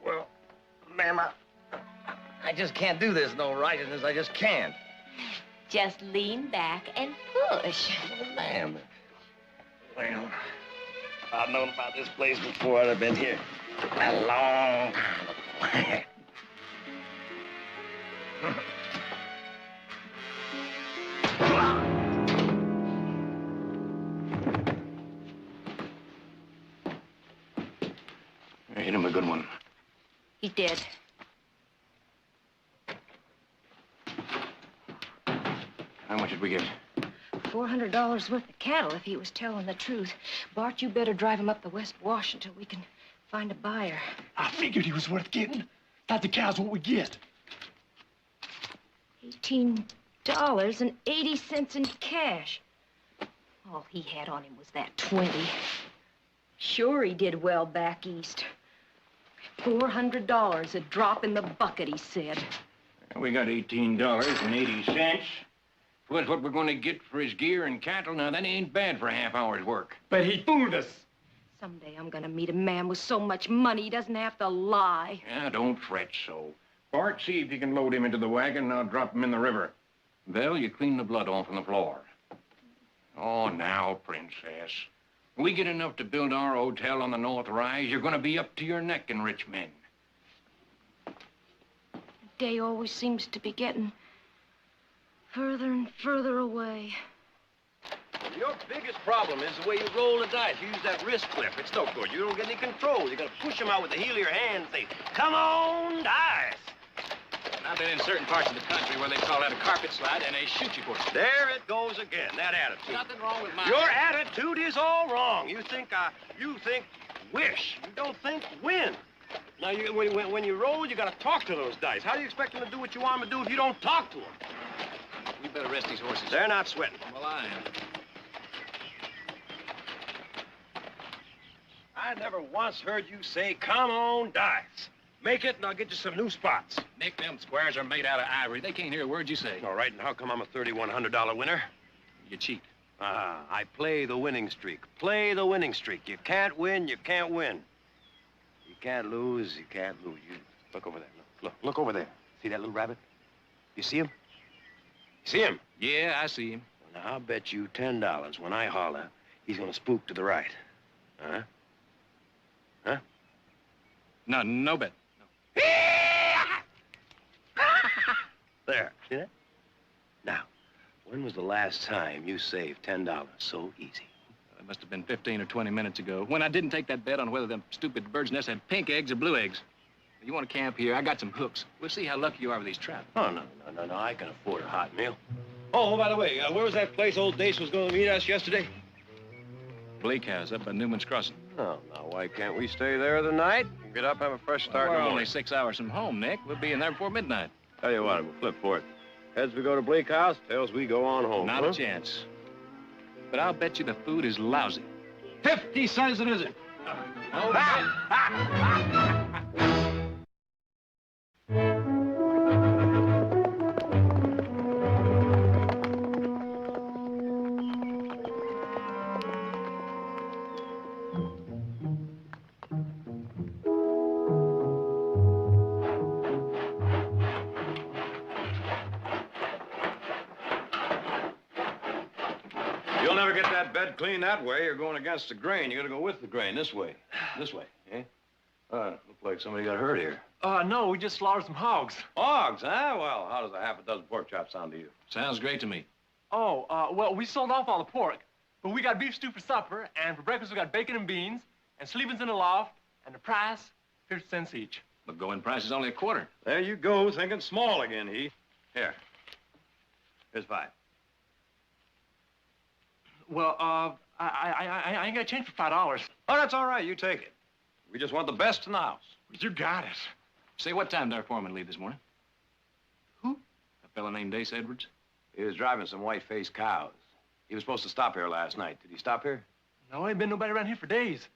Well, ma'am, I just can't do this. No righteousness. I just can't. Just lean back and push. Ma'am. Well, if I'd known about this place before, I'd have been here a long time. Hit him a good one. He's dead. How much did we get? $400 worth of cattle if he was telling the truth. Bart, you better drive him up the West Wash until we can find a buyer. I figured he was worth getting. That the cow's what we get. $18.80 in cash. All he had on him was that 20. Sure, he did well back east. $400, a drop in the bucket, he said. We got $18.80. Plus what we're going to get for his gear and cattle. Now, that ain't bad for a half hour's work. But he fooled us. Someday I'm gonna meet a man with so much money he doesn't have to lie. Yeah, don't fret so. Bart, see if you can load him into the wagon, and I'll drop him in the river. Belle, you clean the blood off on the floor. Oh, now, Princess. We get enough to build our hotel on the North Rise, you're going to be up to your neck in rich men. The day always seems to be getting further and further away. Your biggest problem is the way you roll the dice. You use that wrist flip. It's no good. You don't get any control. You gotta push them out with the heel of your hand and say, come on, dice. And I've been in certain parts of the country where they call that a carpet slide, and they shoot you for it. There it goes again, that attitude. Nothing wrong with mine. Your attitude is all wrong. You think wish. You don't think win. Now, when you roll, you gotta talk to those dice. How do you expect them to do what you want them to do if you don't talk to them? You better rest these horses. They're not sweating. Well, I am. I never once heard you say, come on, dice. Make it, and I'll get you some new spots. Nick, them squares are made out of ivory. They can't hear a word you say. All right, and how come I'm a $3,100 winner? You cheat. I play the winning streak. Play the winning streak. You can't win, you can't win. You can't lose, you can't lose. You look over there. Look over there. See that little rabbit? You see him? You see him? Yeah, I see him. Now, I'll bet you $10 when I holler, he's gonna spook to the right. Huh? Huh? No bet. No. There, see that? Now, when was the last time you saved $10 so easy? It must have been 15 or 20 minutes ago, when I didn't take that bet on whether them stupid birds' nests had pink eggs or blue eggs. You want to camp here? I got some hooks. We'll see how lucky you are with these trout. Oh, no. I can afford a hot meal. Oh, by the way, where was that place old Dace was going to meet us yesterday? Bleak House up by Newman's Crossing. Oh, now, why can't we stay there the night? Get up, have a fresh start in the We're morning. only 6 hours from home, Nick. We'll be in there before midnight. Tell you what, we'll flip for it. Heads we go to Bleak House, tails we go on home. Not a chance. But I'll bet you the food is lousy. 50 cents it isn't. No You'll never get that bed clean that way. You're going against the grain. You gotta go with the grain. This way. This way, eh? Look like somebody got hurt here. No, we just slaughtered some hogs. Hogs, huh? Well, how does a half a dozen pork chops sound to you? Sounds great to me. Oh, well, we sold off all the pork, but we got beef stew for supper, and for breakfast we got bacon and beans, and sleeping's in the loft, and the price, 50 cents each. The going price is only a quarter. There you go, thinking small again, Heath. Here. Here's 5. Well, I ain't got change for $5. Oh, that's all right. You take it. We just want the best in the house. You got it. Say, what time did our foreman leave this morning? Who? A fellow named Dace Edwards. He was driving some white-faced cows. He was supposed to stop here last night. Did he stop here? No, ain't been nobody around here for days.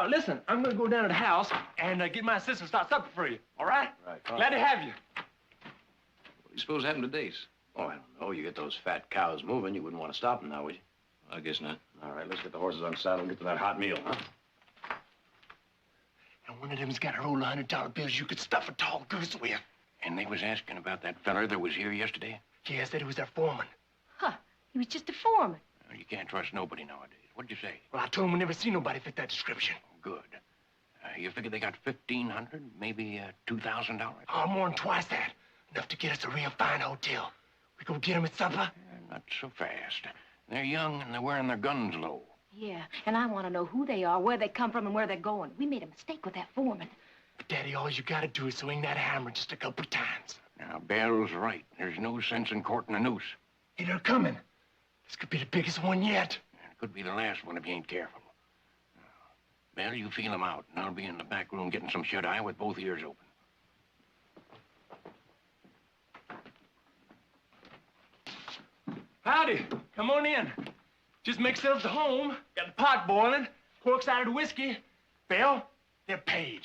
Listen, I'm gonna go down to the house and get my assistant to start supper for you, all right? Right. Glad to have you. What do you suppose happened to Dace? Oh, I don't know. You get those fat cows moving, you wouldn't want to stop them now, would you? I guess not. All right, let's get the horses unsaddled and get to that hot meal, huh? And one of them's got a roll of $100 bills you could stuff a tall goose with. And they was asking about that feller that was here yesterday? Yeah, said he was their foreman. Huh, he was just a foreman. Well, you can't trust nobody nowadays. What'd you say? Well, I told him we never seen nobody fit that description. Good. You figure they got $1,500, maybe $2,000? Oh, more than twice that. Enough to get us a real fine hotel. We go get them at supper? Not so fast. They're young and they're wearing their guns low. Yeah, and I want to know who they are, where they come from, and where they're going. We made a mistake with that foreman. But, Daddy, all you gotta do is swing that hammer just a couple times. Now, Belle's right. There's no sense in courting a noose. Hey, they're coming. This could be the biggest one yet. It could be the last one if you ain't careful. Belle, you feel them out, and I'll be in the back room getting some shut-eye with both ears open. Howdy. Come on in. Just make yourselves at home. Got the pot boiling. Cork-sided whiskey. Bill, they're paid.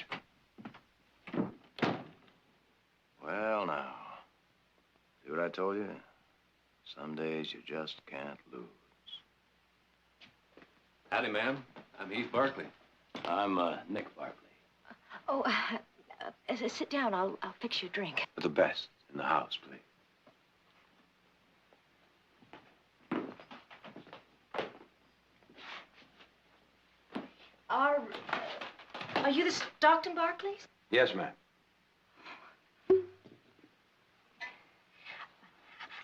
Well, now. See what I told you? Some days you just can't lose. Howdy, ma'am. I'm Heath Barkley. I'm Nick Barkley. Oh, sit down. I'll fix you a drink. The best in the house, please. Are you the Stockton Barkleys? Yes, ma'am.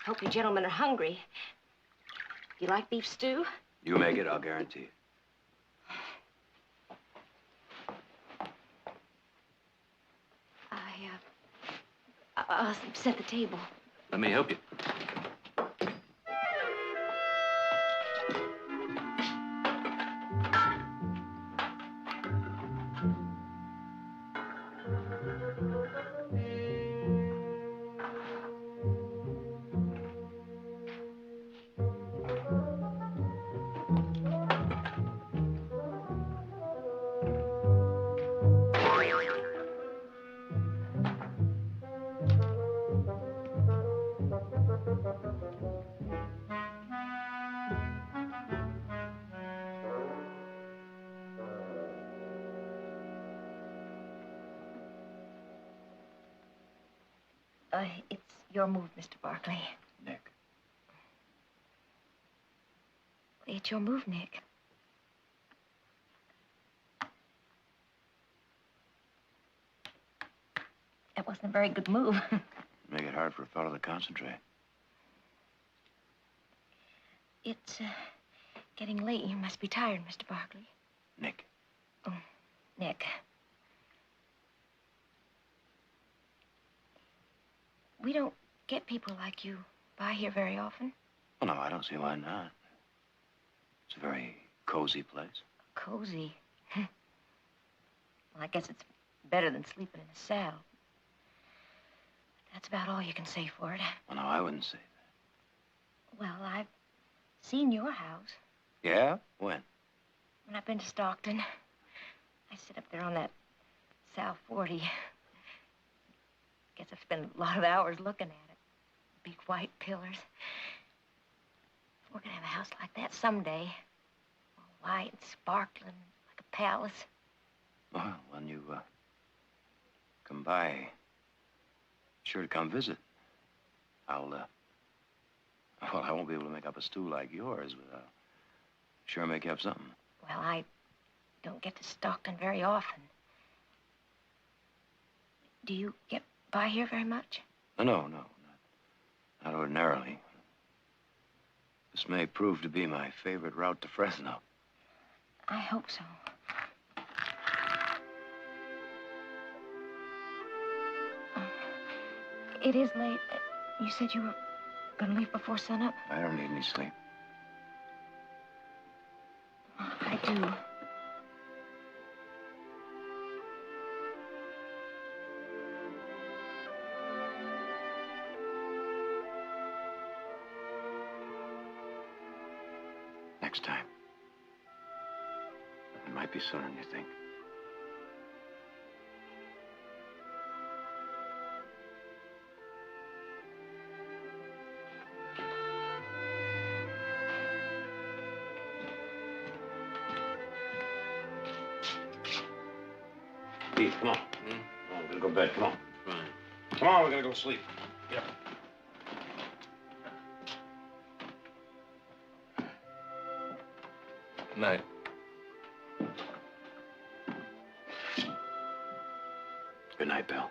Hope you gentlemen are hungry. You like beef stew? You make it, I'll guarantee it. I'll set the table. Let me help you. It's your move, Mr. Barkley. Nick. It's your move, Nick. That wasn't a very good move. Make it hard for a fellow to concentrate. It's getting late. You must be tired, Mr. Barkley. Nick. Oh, Nick. We don't get people like you by here very often. Well, no, I don't see why not. It's a very cozy place. Cozy? Well, I guess it's better than sleeping in a cell. That's about all you can say for it. Well, no, I wouldn't say that. Well, I've seen your house. Yeah? When? When I've been to Stockton. I sit up there on that South 40. Guess I've spent a lot of hours looking at it. Big white pillars. We're gonna have a house like that someday. All white and sparkling, like a palace. Well, when you come by, be sure to come visit. Well, I won't be able to make up a stew like yours, but I'll sure make you up something. Well, I don't get to Stockton very often. Do you get by here very much? No, not ordinarily. This may prove to be my favorite route to Fresno. I hope so. It is late. You said you were gonna leave before sunup? I don't need any sleep. I do. Next time. It might be sooner than you think. Pete, come on. Come on, we're gonna go to bed. Come on. Come on, we're gonna go to sleep. Yep. Night. Good night, Bill.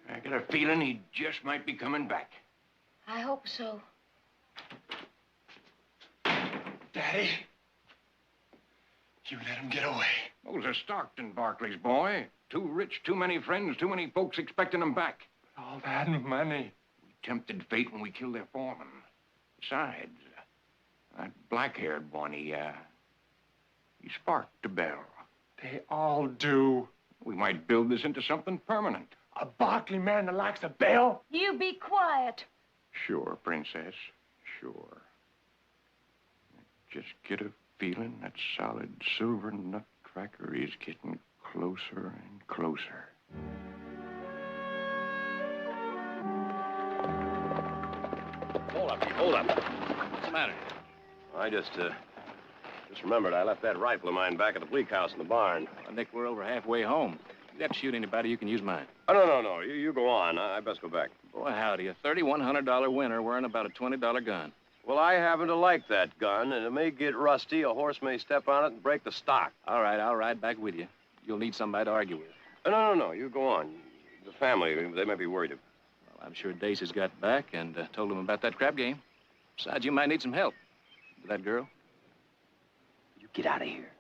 I got a feeling he just might be coming back. I hope so. Daddy, you let him get away. Those are Stockton Barkley's, boy. Too rich, too many friends, too many folks expecting them back. All that money. We tempted fate when we killed their foreman. Besides, That black-haired one, he sparked the bell. They all do. We might build this into something permanent. A Barkley man that likes a bell? You be quiet. Sure, Princess, sure. I just get a feeling that solid silver nutcracker is getting closer and closer. Hold up. What's the matter? I just remembered I left that rifle of mine back at the bleak house in the barn. Well, Nick, we're over halfway home. If you have to shoot anybody, you can use mine. Oh, no. You go on. I best go back. Boy, howdy. A $3,100 winner wearing about a $20 gun. Well, I happen to like that gun, and it may get rusty. A horse may step on it and break the stock. All right, I'll ride back with you. You'll need somebody to argue with. No. You go on. The family, they may be worried. Well, I'm sure Dace has got back and told him about that crap game. Besides, you might need some help. With that girl. You get out of here.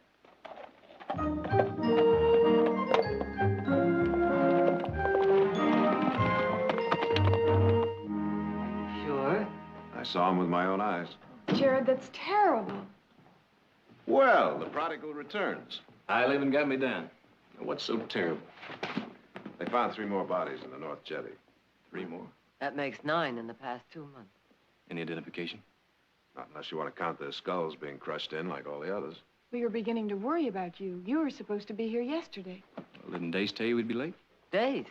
Sure? I saw him with my own eyes. Jared, that's terrible. Well, the prodigal returns. I live and got me down. What's so terrible? They found 3 more bodies in the North Jetty. 3 more? That makes 9 in the past 2 months. Any identification? Not unless you want to count their skulls being crushed in like all the others. We were beginning to worry about you. You were supposed to be here yesterday. Well, didn't Dace tell you we'd be late? Dace?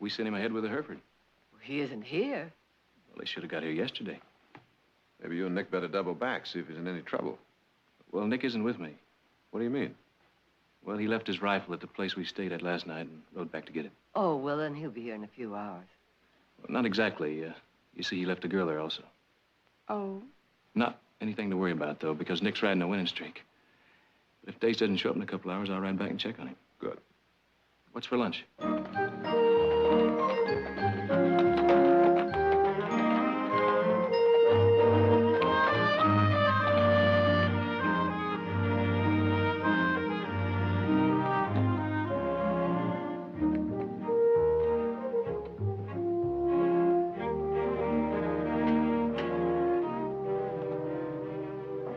We sent him ahead with a Hereford. Well, he isn't here. Well, they should have got here yesterday. Maybe you and Nick better double back, see if he's in any trouble. Well, Nick isn't with me. What do you mean? Well, he left his rifle at the place we stayed at last night and rode back to get it. Oh, well, then he'll be here in a few hours. Well, not exactly. You see, he left a girl there also. Oh? Not anything to worry about, though, because Nick's riding a winning streak. But if Dace doesn't show up in a couple hours, I'll ride back and check on him. Good. What's for lunch?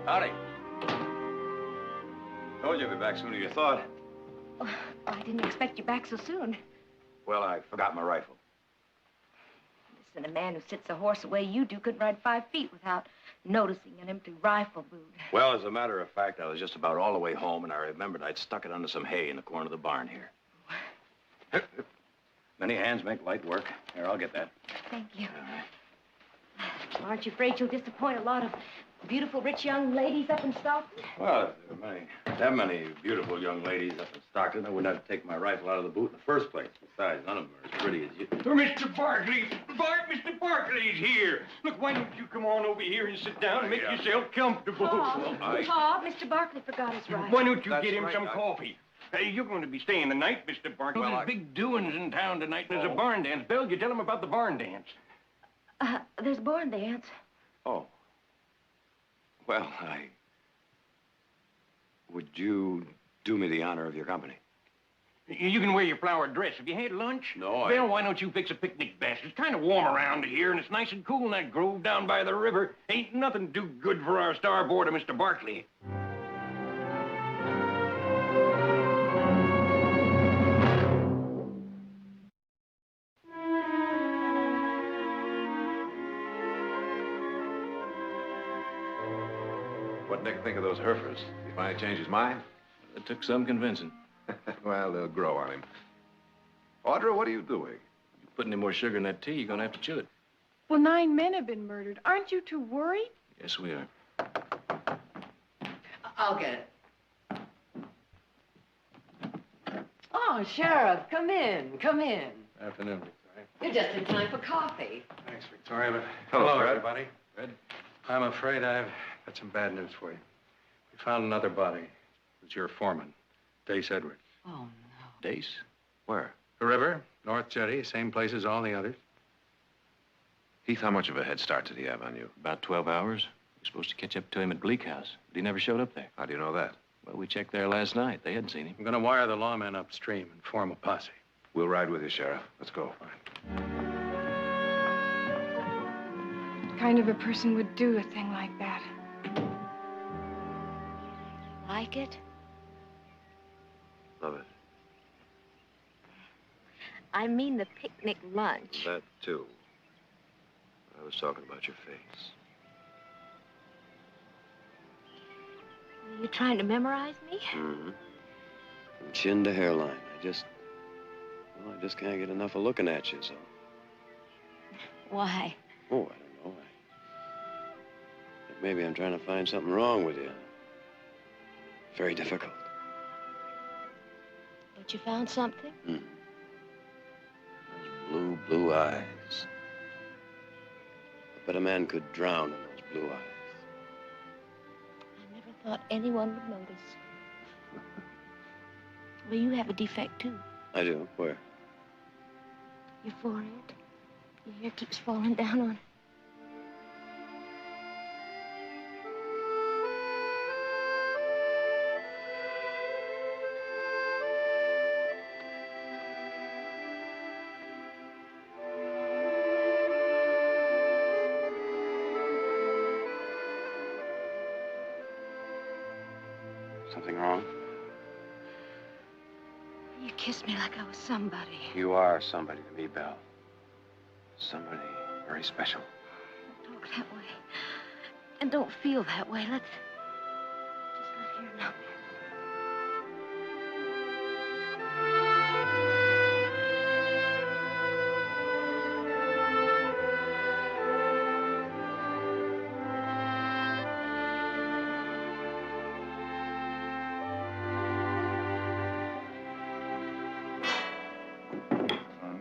Howdy. Told you I'd be back sooner than you thought. Oh, I didn't expect you back so soon. Well, I forgot my rifle. Listen, a man who sits a horse the way you do couldn't ride 5 feet without noticing an empty rifle boot. Well, as a matter of fact, I was just about all the way home, and I remembered I'd stuck it under some hay in the corner of the barn here. Many hands make light work. Here, I'll get that. Thank you. Aren't you afraid you'll disappoint a lot of beautiful, rich young ladies up in Stockton? Well, if there are that many beautiful young ladies up in Stockton, I wouldn't have to take my rifle out of the boot in the first place. Besides, none of them are as pretty as you. Mr. Barkley! Mr. Barkley's here! Look, why don't you come on over here and sit down and make yourself comfortable? Pa, Mr. Barkley forgot his rifle. Why don't you get him some coffee? Hey, you're going to be staying the night, Mr. Barkley. Well, There's big doings in town tonight. There's a barn dance. Bill, you tell him about the barn dance. There's a barn dance. Oh. Well, would you do me the honor of your company? You can wear your flowered dress. Have you had lunch? No, Bill, why don't you fix a picnic basket? It's kind of warm around here, and it's nice and cool in that grove down by the river. Ain't nothing too good for our starboarder, Mr. Barkley. What'd Nick think of those Herefords? Did he finally change his mind? It took some convincing. Well, they'll grow on him. Audra, what are you doing? You put any more sugar in that tea, you're gonna have to chew it. Well, 9 men have been murdered. Aren't you too worried? Yes, we are. I'll get it. Oh, Sheriff, come in. Come in. Afternoon, Victoria. You're just in time for coffee. Thanks, Victoria, but... Hello, Fred. everybody. Fred. I'm afraid I've got some bad news for you. We found another body. It was your foreman, Dace Edwards. Oh, no. Dace? Where? The river, North Jetty, same place as all the others. Heath, how much of a head start did he have on you? About 12 hours. We're supposed to catch up to him at Bleak House, but he never showed up there. How do you know that? Well, we checked there last night. They hadn't seen him. I'm going to wire the lawmen upstream and form a posse. We'll ride with you, Sheriff. Let's go. Fine. What kind of a person would do a thing like that? Like it? Love it. I mean the picnic lunch. That, too. I was talking about your face. Are you trying to memorize me? Mm-hmm. From chin to hairline. I just can't get enough of looking at you, so. Why? Oh, I don't know. Maybe I'm trying to find something wrong with you. Very difficult. But you found something? Mm. Those blue eyes. But a man could drown in those blue eyes. I never thought anyone would notice. Well, you have a defect, too. I do. Where? Your forehead. Your hair keeps falling down on it. Something wrong? You kissed me like I was somebody. You are somebody to me, Belle. Somebody very special. Don't talk that way. And don't feel that way. Let's just live here now.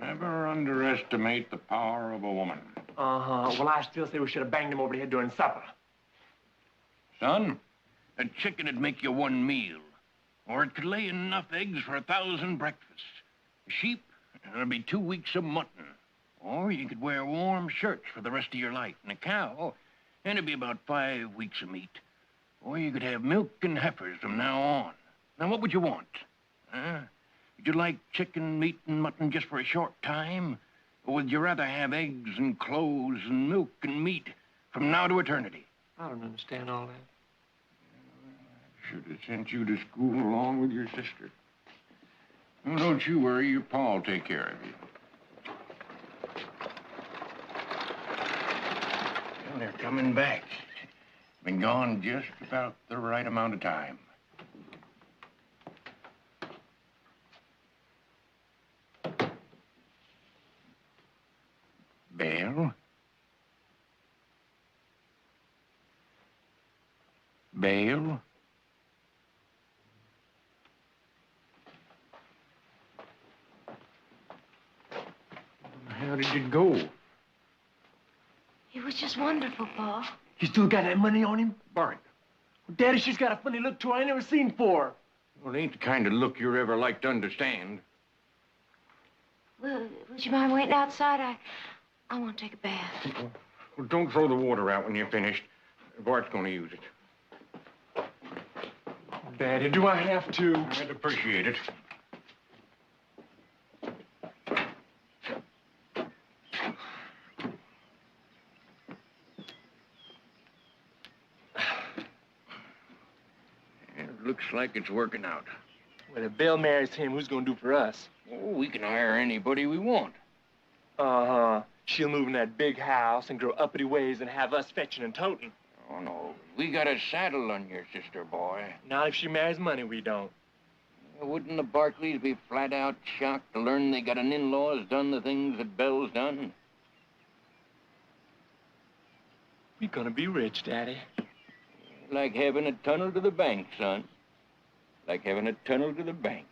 Never underestimate the power of a woman. Uh-huh. Well, I still say we should have banged him over the head during supper. Son, a chicken'd make you one meal. Or it could lay enough eggs for 1,000 breakfasts. A sheep, it'd be 2 weeks of mutton. Or you could wear warm shirts for the rest of your life. And a cow, it'd be about 5 weeks of meat. Or you could have milk and heifers from now on. Now, what would you want? Huh? Would you like chicken, meat, and mutton just for a short time? Or would you rather have eggs and clothes and milk and meat from now to eternity? I don't understand all that. Should have sent you to school along with your sister. Well, don't you worry, your pa'll take care of you. Well, they're coming back. Been gone just about the right amount of time. Belle? Belle? How did it go? It was just wonderful, Pa. You still got that money on him? Bart. Daddy, she's got a funny look to her I never seen before. Well, it ain't the kind of look you're ever like to understand. Well, would you mind waiting outside? I want to take a bath. Well, don't throw the water out when you're finished. Bart's going to use it. Daddy, do I have to? I'd appreciate it. It looks like it's working out. Well, if Belle marries him, who's going to do for us? Oh, we can hire anybody we want. Uh-huh. She'll move in that big house and grow uppity ways and have us fetching and toting. Oh, no. We got a saddle on your sister, boy. Not if she marries money, we don't. Wouldn't the Barkleys be flat out shocked to learn they got an in-law who's done the things that Belle's done? We're gonna be rich, Daddy. Like having a tunnel to the bank, son. Like having a tunnel to the bank.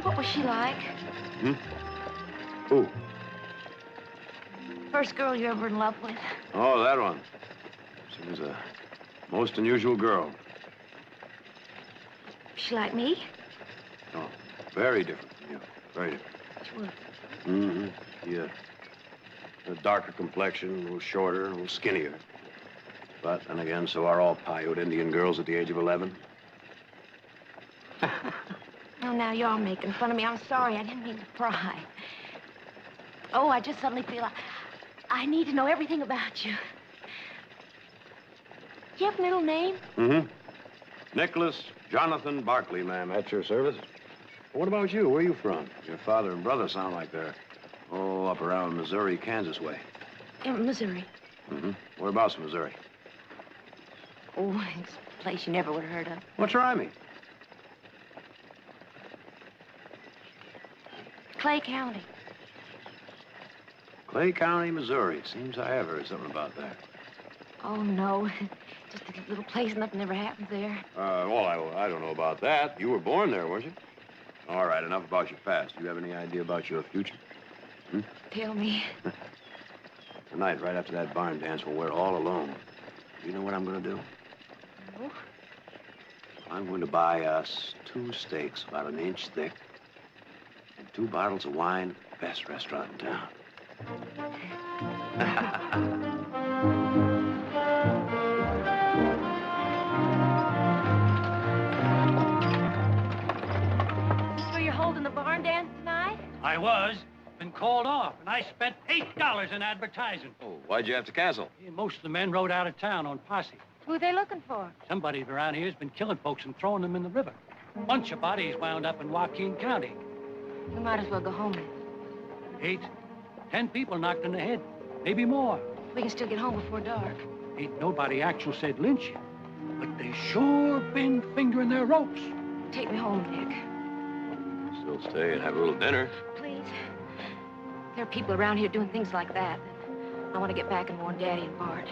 What was she like? Hmm? Who? First girl you ever in love with? Oh, that one. She was a most unusual girl. She like me? Oh, very different from you. Very different. Sure. Mm-hmm. Yeah. A darker complexion, a little shorter, a little skinnier. But then again, so are all Paiute Indian girls at the age of 11. Well, Oh, now you're making fun of me. I'm sorry. I didn't mean to pry. Oh, I just suddenly feel I need to know everything about you. You have a middle name? Mm-hmm. Nicholas Jonathan Barkley, ma'am, at your service. What about you? Where are you from? Your father and brother sound like they're, up around Missouri, Kansas way. In Missouri. Mm-hmm. Whereabouts in Missouri? Oh, it's a place you never would have heard of. What's rhyming? Clay County. Clay County, Missouri. Seems I have heard something about that. Oh, no. Just a little place, nothing ever happens there. I don't know about that. You were born there, weren't you? All right, enough about your past. Do you have any idea about your future? Hmm? Tell me. Tonight, right after that barn dance, when we're all alone, you know what I'm going to do? No. I'm going to buy us 2 steaks about an inch thick and 2 bottles of wine, best restaurant in town. So you're holding the barn dance tonight? I was. Been called off, and I spent $8 in advertising. Oh, why'd you have to cancel? Yeah, most of the men rode out of town on posse. Who are they looking for? Somebody around here's been killing folks and throwing them in the river. Bunch of bodies wound up in Joaquin County. You might as well go home then. 8, 10 people knocked in the head, maybe more. We can still get home before dark. Ain't nobody actual said lynch you, but they sure been fingering their ropes. Take me home, Nick. Still stay and have a little dinner. Please. There are people around here doing things like that. I want to get back and warn Daddy and Bart.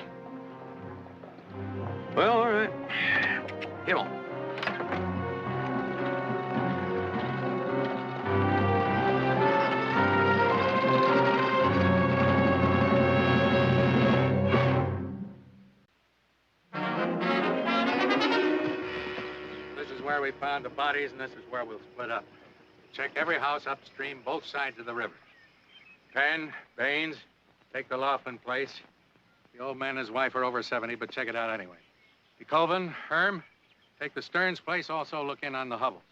Well, all right. Get on. This is where we found the bodies, and this is where we'll split up. Check every house upstream, both sides of the river. Penn, Baines, take the Laughlin place. The old man and his wife are over 70, but check it out anyway. DeCoven, Herm, take the Stearns place, also look in on the Hubbles.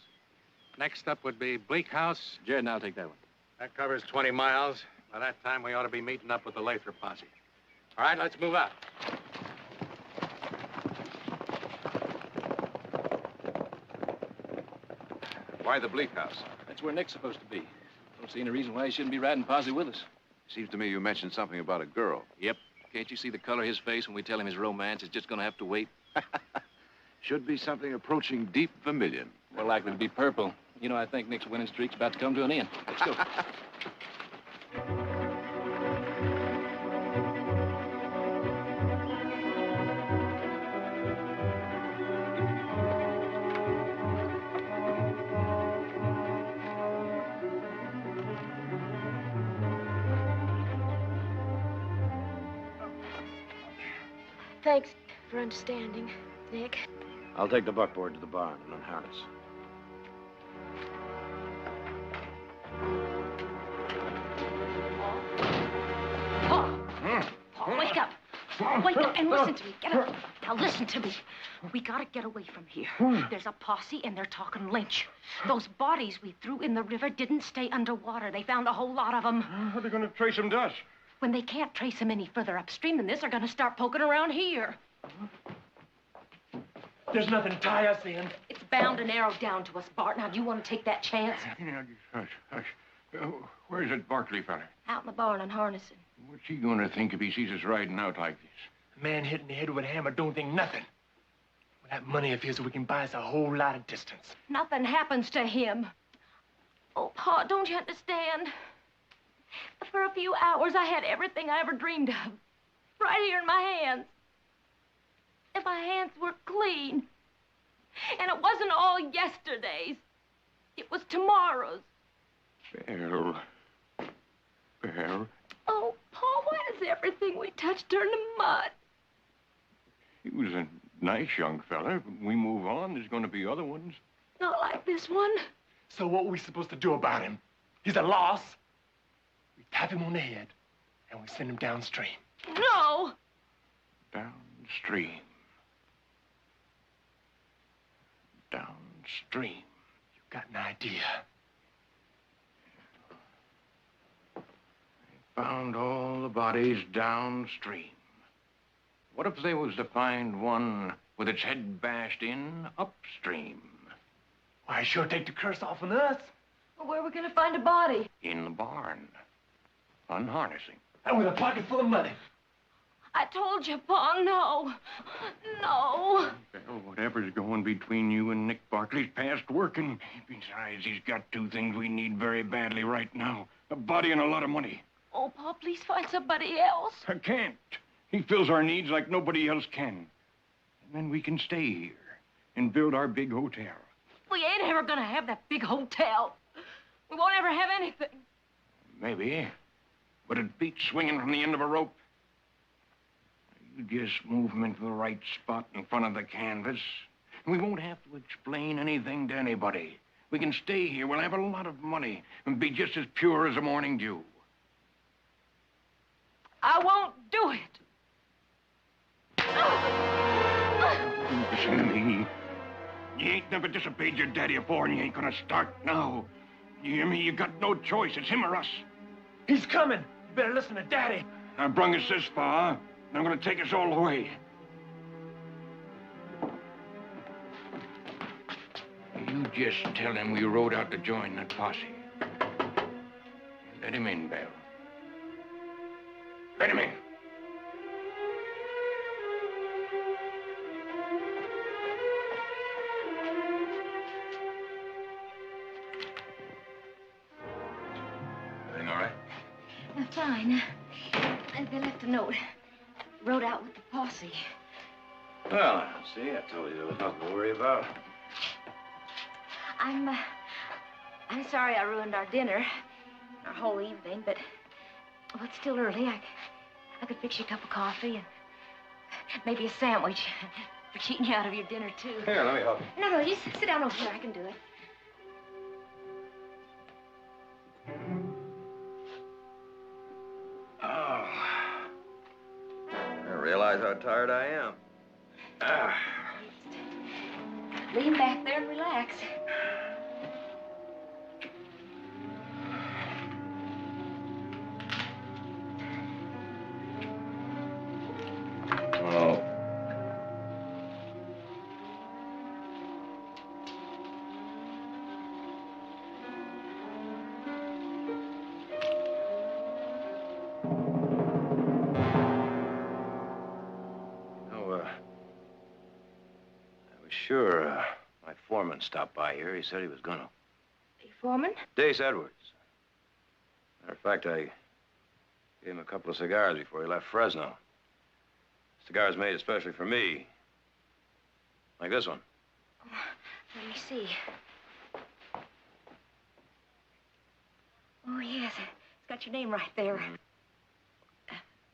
Next up would be Bleak House. Jed and I'll take that one. That covers 20 miles. By that time, we ought to be meeting up with the Lathrop posse. All right, let's move out. Why the Bleak House? That's where Nick's supposed to be. Don't see any reason why he shouldn't be riding posse with us. Seems to me you mentioned something about a girl. Yep. Can't you see the color of his face when we tell him his romance is just gonna have to wait? Should be something approaching deep vermilion. More likely to be purple. You know, I think Nick's winning streak's about to come to an end. Let's go. Thanks for understanding, Nick. I'll take the buckboard to the barn and unharness. Paul, wake up. Wake up and listen to me. Get up. Now listen to me. We gotta get away from here. There's a posse and they're talking lynch. Those bodies we threw in the river didn't stay underwater. They found a whole lot of them. How are they going to trace them to us? When they can't trace them any further upstream than this, they're gonna start poking around here. There's nothing to tie us in. It's bound and arrowed down to us, Bart. Now, do you want to take that chance? Hush. Where's that Barkley fella? Out in the barn unharnessing. What's he gonna think if he sees us riding out like this? A man hit in the head with a hammer don't think nothing. With that money of his, we can buy us a whole lot of distance. Nothing happens to him. Oh, Pa, don't you understand? For a few hours, I had everything I ever dreamed of. Right here in my hands. And my hands were clean. And it wasn't all yesterday's. It was tomorrow's. Belle. Oh, Pa, why does everything we touch turn to mud? He was a nice young fella. If we move on, there's gonna be other ones. Not like this one. So what are we supposed to do about him? He's a loss. We tap him on the head, and we send him downstream. No! Downstream. Downstream. You got an idea. Found all the bodies downstream. What if they was to find one with its head bashed in upstream? Why, sure take the curse off on us. Well, where are we going to find a body? In the barn. Unharnessing. And with a pocket full of money. I told you, Pa, no. No. Well, whatever's going between you and Nick Barkley's past working. Besides, he's got two things we need very badly right now. A body and a lot of money. Oh, Pa, please find somebody else. I can't. He fills our needs like nobody else can. And then we can stay here and build our big hotel. We ain't ever going to have that big hotel. We won't ever have anything. Maybe. But it beats swinging from the end of a rope. You just move him into the right spot in front of the canvas. And we won't have to explain anything to anybody. We can stay here. We'll have a lot of money and be just as pure as a morning dew. I won't do it. Listen to me. You ain't never disobeyed your daddy before, and you ain't gonna start now. You hear me? You got no choice. It's him or us. He's coming. You better listen to Daddy. I brung us this far, and I'm gonna take us all the way. You just tell him we rode out to join that posse. Let him in, Belle. Let him in. Everything all right? Fine. They left a note. Rode out with the posse. Well, see, I told you there was nothing to worry about. I'm sorry I ruined our dinner, our whole evening, but, well, it's still early. I could fix you a cup of coffee and maybe a sandwich for cheating you out of your dinner, too. Here, let me help you. No, just sit down over here. I can do it. Oh. I realize how tired I am. Lean back there and relax. Oh. I was sure my foreman stopped by here. He said he was gonna. Your foreman? Dace Edwards. Matter of fact, I gave him a couple of cigars before he left Fresno. Cigars made especially for me. Like this one. Let me see. Oh, yes. It's got your name right there.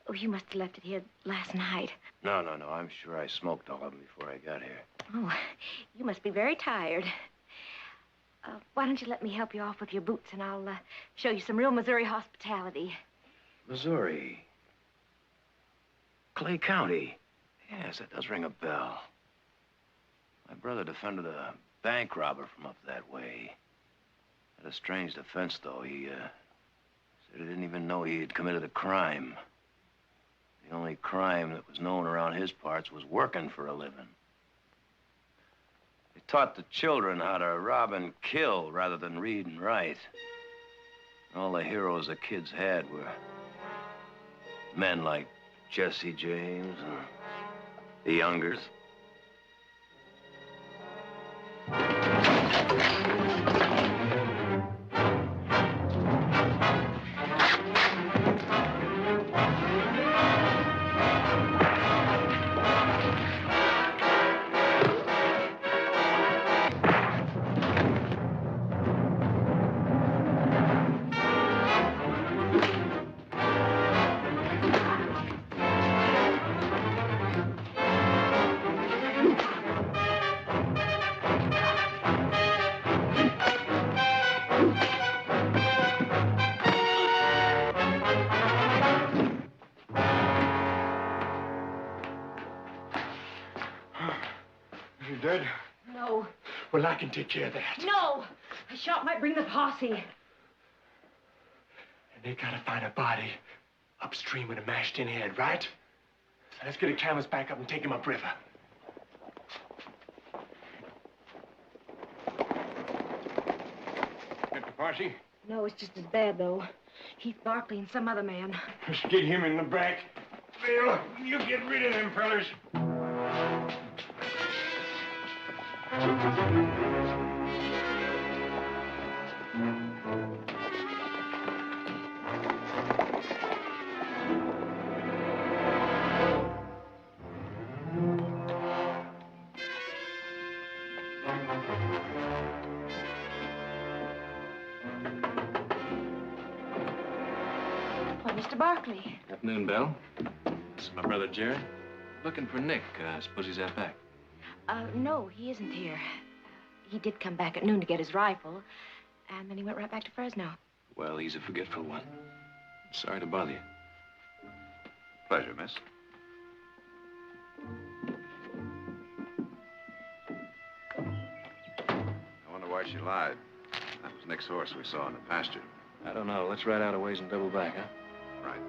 Oh, you must have left it here last night. No. I'm sure I smoked all of them before I got here. Oh, you must be very tired. Why don't you let me help you off with your boots, and I'll show you some real Missouri hospitality. Missouri. Clay County. Yes, that does ring a bell. My brother defended a bank robber from up that way. Had a strange defense, though. He said he didn't even know he had committed a crime. The only crime that was known around his parts was working for a living. They taught the children how to rob and kill rather than read and write. All the heroes the kids had were men like Jesse James and the Youngers. Is he dead? No. Well, I can take care of that. No. A shot might bring the posse. And they gotta find a body upstream with a mashed-in head, right? So let's get a canvas back up and take him upriver. Get the posse? No, it's just as bad, though. Heath Barkley and some other man. Let's get him in the back. Bill, you get rid of them fellers. Why, Mr. Barkley. Afternoon, Belle. This is my brother, Jerry. Looking for Nick. I suppose he's out back. No, he isn't here. He did come back at noon to get his rifle, and then he went right back to Fresno. Well, he's a forgetful one. Sorry to bother you. Pleasure, miss. I wonder why she lied. That was Nick's horse we saw in the pasture. I don't know. Let's ride out a ways and double back, huh? Right.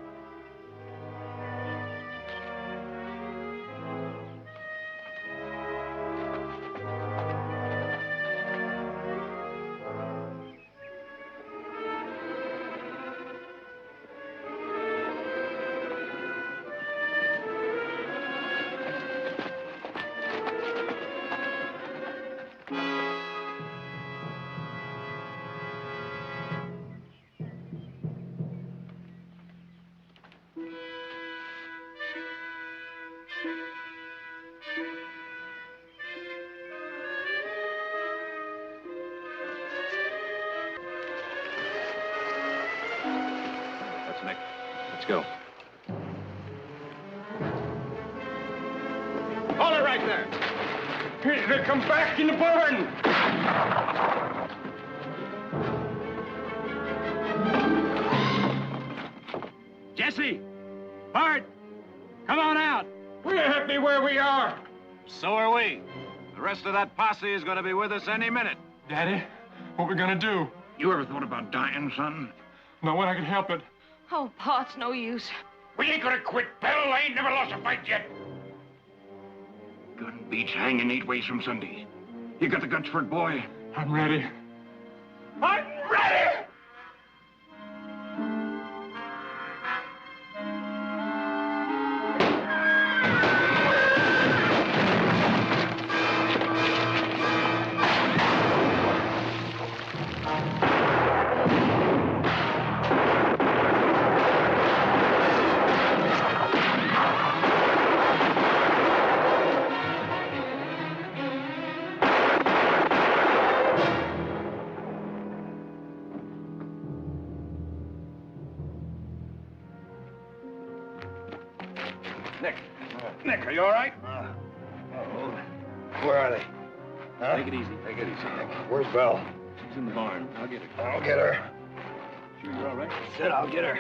That's Nick. Let's go. Hold it right there. They come back in the barn. Jesse! Bart! Come on out! We're happy where we are. So are we. The rest of that posse is going to be with us any minute. Daddy, what we gonna do? You ever thought about dying, son? Not when I can help it. Oh, Pa, it's no use. We ain't gonna quit, Belle. I ain't never lost a fight yet. Gun beats hanging 8 ways from Sunday. You got the guts for it, boy? I'm ready. I'm ready! Nick, are you all right? Where are they? Huh? Take it easy. Take it easy, Nick. Where's Belle? She's in the barn. I'll get her. I'll get her. Sure you're all right? Said I'll get her.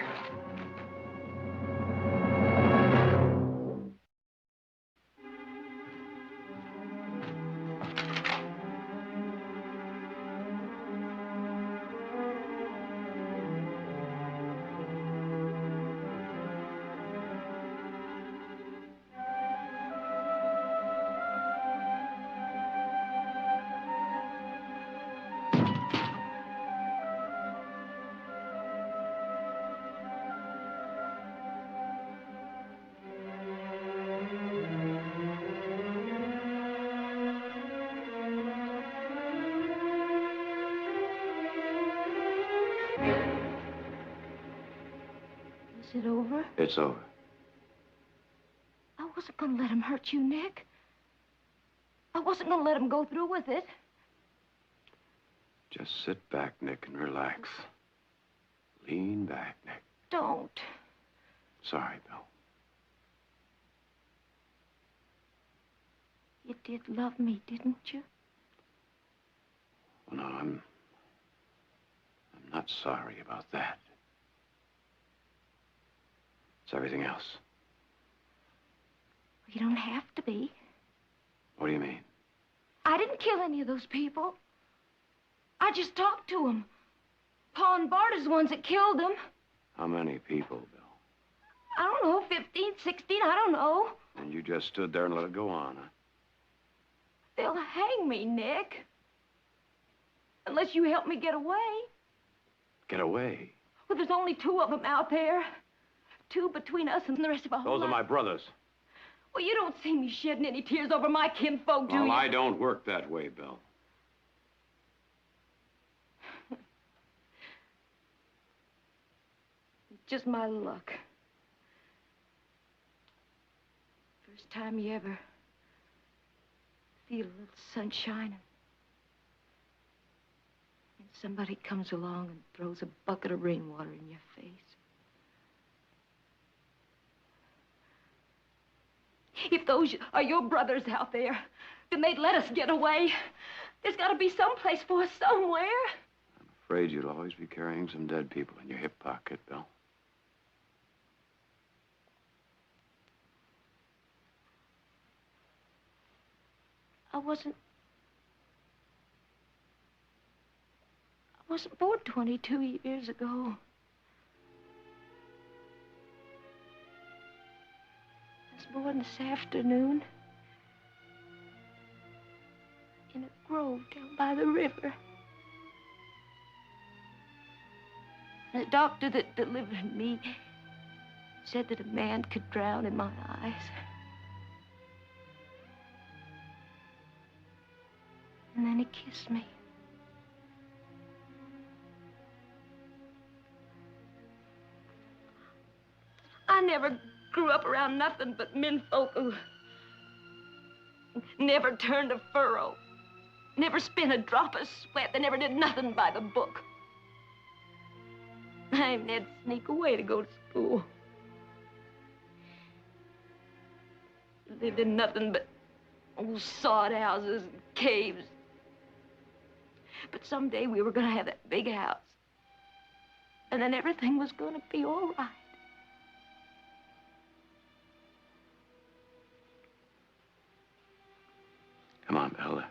Is it over? It's over. I wasn't going to let him hurt you, Nick. I wasn't going to let him go through with it. Just sit back, Nick, and relax. Lean back, Nick. Don't. Sorry, Bill. You did love me, didn't you? Well, no, I'm not sorry about that. It's everything else. You don't have to be. What do you mean? I didn't kill any of those people. I just talked to him. Pa and Bart is the ones that killed him. How many people, Bill? I don't know, 15, 16, I don't know. And you just stood there and let it go on, huh? They'll hang me, Nick. Unless you help me get away. Get away. Well, there's only 2 of them out there. 2 between us and the rest of our whole Those are my life. brothers. Well, you don't see me shedding any tears over my kinfolk, do Well, you? I don't work that way, Bill. It's just my luck. First time you ever feel a little sunshine and somebody comes along and throws a bucket of rainwater in your face. If those are your brothers out there, then they'd let us get away. There's got to be some place for us somewhere. Afraid you'll always be carrying some dead people in your hip pocket, Bill. I wasn't born 22 years ago. I was born this afternoon in a grove down by the river. The doctor that delivered me said that a man could drown in my eyes. And then he kissed me. I never grew up around nothing but menfolk who never turned a furrow, never spent a drop of sweat. They never did nothing by the book. I even had to sneak away to go to school. Lived in nothing but old sod houses and caves. But someday we were going to have that big house. And then everything was going to be all right. Come on, Bill.